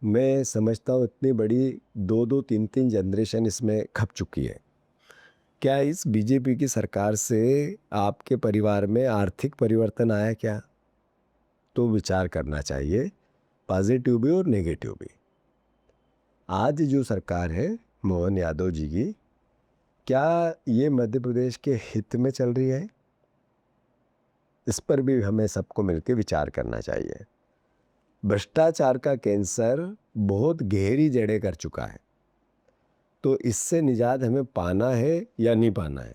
मैं समझता हूँ इतनी बड़ी 2-2, 3-3 जनरेशन इसमें खप चुकी है। क्या इस बीजेपी की सरकार से आपके परिवार में आर्थिक परिवर्तन आया क्या? तो विचार करना चाहिए, पॉजिटिव भी और नेगेटिव भी। आज जो सरकार है मोहन यादव जी की, क्या ये मध्य प्रदेश के हित में चल रही है? इस पर भी हमें सबको मिलकर विचार करना चाहिए। भ्रष्टाचार का कैंसर बहुत गहरी जड़ें कर चुका है, तो इससे निजात हमें पाना है या नहीं पाना है,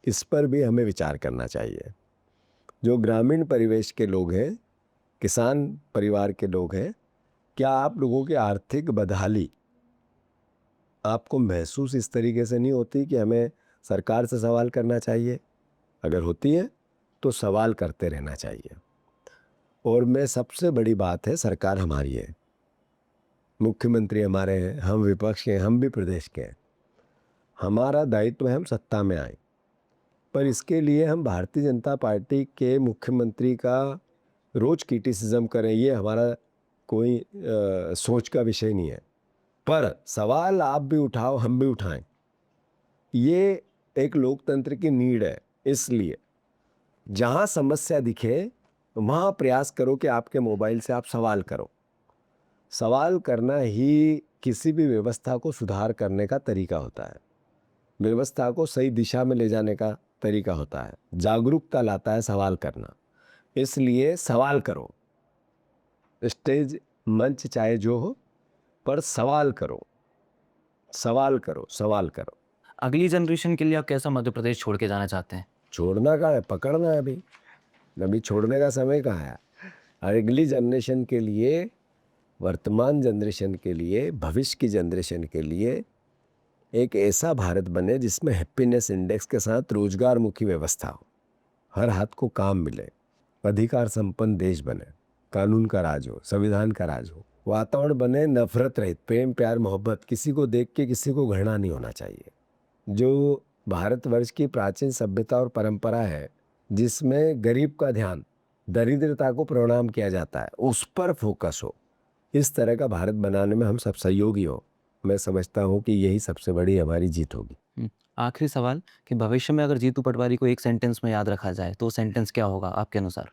इस पर भी हमें विचार करना चाहिए। जो ग्रामीण परिवेश के लोग हैं, किसान परिवार के लोग हैं, क्या आप लोगों की आर्थिक बदहाली आपको महसूस इस तरीके से नहीं होती कि हमें सरकार से सवाल करना चाहिए? अगर होती है तो सवाल करते रहना चाहिए। और मैं सबसे बड़ी बात है, सरकार हमारी है, मुख्यमंत्री हमारे हैं, हम विपक्ष के हैं, हम भी प्रदेश के हैं। हमारा दायित्व है हम सत्ता में आए, पर इसके लिए हम भारतीय जनता पार्टी के मुख्यमंत्री का रोज क्रिटिसिज्म करें, ये हमारा कोई सोच का विषय नहीं है। पर सवाल आप भी उठाओ, हम भी उठाएं, ये एक लोकतंत्र की नीड है। इसलिए जहां समस्या दिखे वहां प्रयास करो कि आपके मोबाइल से आप सवाल करो। सवाल करना ही किसी भी व्यवस्था को सुधार करने का तरीका होता है, व्यवस्था को सही दिशा में ले जाने का तरीका होता है, जागरूकता लाता है सवाल करना। इसलिए सवाल करो, स्टेज मंच चाहे जो हो, पर सवाल करो, सवाल करो, सवाल करो। अगली जनरेशन के लिए आप कैसा मध्य प्रदेश छोड़ के जाना चाहते हैं? छोड़ना कहाँ है, पकड़ना है। अभी अभी छोड़ने का समय कहाँ है? अगली जनरेशन के लिए, वर्तमान जनरेशन के लिए, भविष्य की जनरेशन के लिए एक ऐसा भारत बने जिसमें हैप्पीनेस इंडेक्स के साथ रोजगार मुखी व्यवस्था हो, हर हाथ को काम मिले, अधिकार संपन्न देश बने, कानून का राज हो, संविधान का राज हो, वातावरण बने नफरत रहित, प्रेम प्यार मोहब्बत, किसी को देख के किसी को घृणा नहीं होना चाहिए। जो भारतवर्ष की प्राचीन सभ्यता और परंपरा है जिसमें गरीब का ध्यान, दरिद्रता को प्रणाम किया जाता है, उस पर फोकस हो, इस तरह का भारत बनाने में हम सब सहयोगी हो। मैं समझता हूँ कि यही सबसे बड़ी हमारी जीत होगी। आखिरी सवाल कि भविष्य में अगर जीतू पटवारी को एक सेंटेंस में याद रखा जाए तो सेंटेंस क्या होगा आपके अनुसार?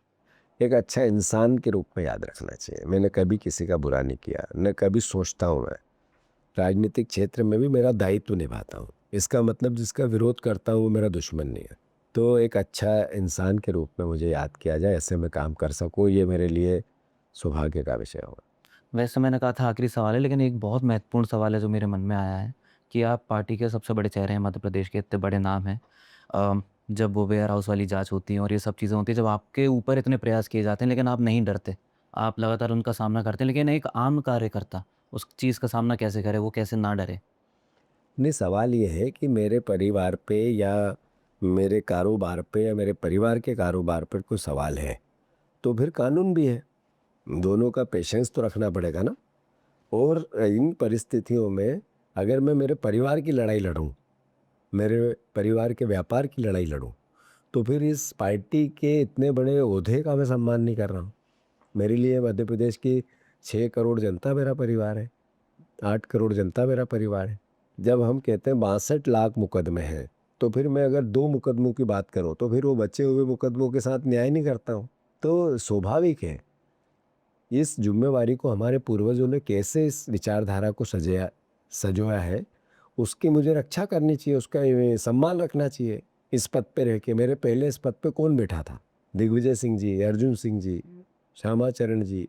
एक अच्छा इंसान के रूप में याद रखना चाहिए। मैंने कभी किसी का बुरा नहीं किया, न कभी सोचता हूँ। मैं राजनीतिक क्षेत्र में भी मेरा दायित्व निभाता हूँ, इसका मतलब जिसका विरोध करता हूँ वो मेरा दुश्मन नहीं है। तो एक अच्छा इंसान के रूप में मुझे याद किया जाए, ऐसे मैं काम कर सकूँ, ये मेरे लिए सौभाग्य का विषय होगा। वैसे मैंने कहा था आखिरी सवाल है, लेकिन एक बहुत महत्वपूर्ण सवाल है जो मेरे मन में आया है कि आप पार्टी के सबसे बड़े चेहरे हैं, मध्य प्रदेश के इतने बड़े नाम हैं। जब वो वेयर हाउस वाली जांच होती है और ये सब चीज़ें होती हैं, जब आपके ऊपर इतने प्रयास किए जाते हैं लेकिन आप नहीं डरते, आप लगातार उनका सामना करते हैं, लेकिन एक आम कार्यकर्ता उस चीज़ का सामना कैसे करे, वो कैसे ना डरे? नहीं, सवाल ये है कि मेरे परिवार पे या मेरे कारोबार पे या मेरे परिवार के कारोबार पर कोई सवाल है तो फिर कानून भी है, दोनों का पेशेंस तो रखना पड़ेगा ना। और इन परिस्थितियों में अगर मैं मेरे परिवार की लड़ाई लड़ूं, मेरे परिवार के व्यापार की लड़ाई लड़ूं, तो फिर इस पार्टी के इतने बड़े ओहदे का मैं सम्मान नहीं कर रहा हूं। मेरे लिए मध्य प्रदेश की 6 करोड़ जनता मेरा परिवार है, 8 करोड़ जनता मेरा परिवार है। जब हम कहते हैं 62 लाख मुकदमे हैं, तो फिर मैं अगर 2 मुकदमों की बात करूं तो फिर वो बचे हुए मुकदमों के साथ न्याय नहीं करता हूं। तो स्वाभाविक है, इस जिम्मेवारी को हमारे पूर्वजों ने कैसे इस विचारधारा को सजोया है, उसकी मुझे रक्षा करनी चाहिए, उसका सम्मान रखना चाहिए। इस पद पे रह के मेरे पहले इस पद पे कौन बैठा था? दिग्विजय सिंह जी, अर्जुन सिंह जी, श्यामाचरण जी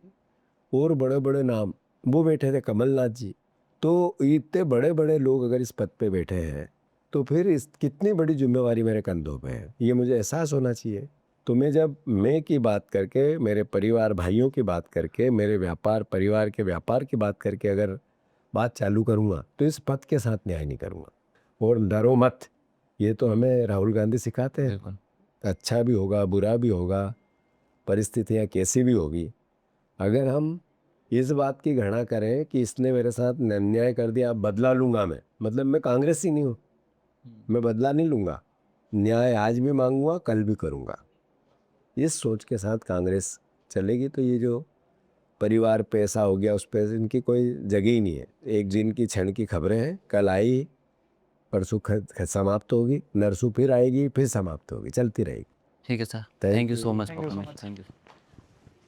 और बड़े बड़े नाम वो बैठे थे, कमलनाथ जी। तो इतने बड़े बड़े लोग अगर इस पद पे बैठे हैं तो फिर इस कितनी बड़ी जिम्मेवारी मेरे कंधों पे है, ये मुझे एहसास होना चाहिए। तो मैं जब मैं की बात करके, मेरे परिवार भाइयों की बात करके, मेरे व्यापार परिवार के व्यापार की बात करके अगर बात चालू करूँगा तो इस पद के साथ न्याय नहीं करूँगा। और डरो मत, ये तो हमें राहुल गांधी सिखाते हैं। बिल्कुल। अच्छा भी होगा, बुरा भी होगा, परिस्थितियाँ कैसी भी होगी, अगर हम इस बात की घृणा करें कि इसने मेरे साथ अन्याय कर दिया, अब बदला लूंगा मैं, मतलब मैं कांग्रेसी नहीं हूँ, मैं बदला नहीं लूंगा, न्याय आज भी मांगूंगा, कल भी करूंगा। इस सोच के साथ कांग्रेस चलेगी तो ये जो परिवार पे ऐसा हो गया उस पर इनकी कोई जगह ही नहीं है। एक दिन की क्षण की खबरें हैं, कल आई, परसों समाप्त होगी, नरसों फिर आएगी, फिर समाप्त होगी, चलती रहेगी। ठीक है sir, Thank thank you you. So much Thank you so for much. Thank you.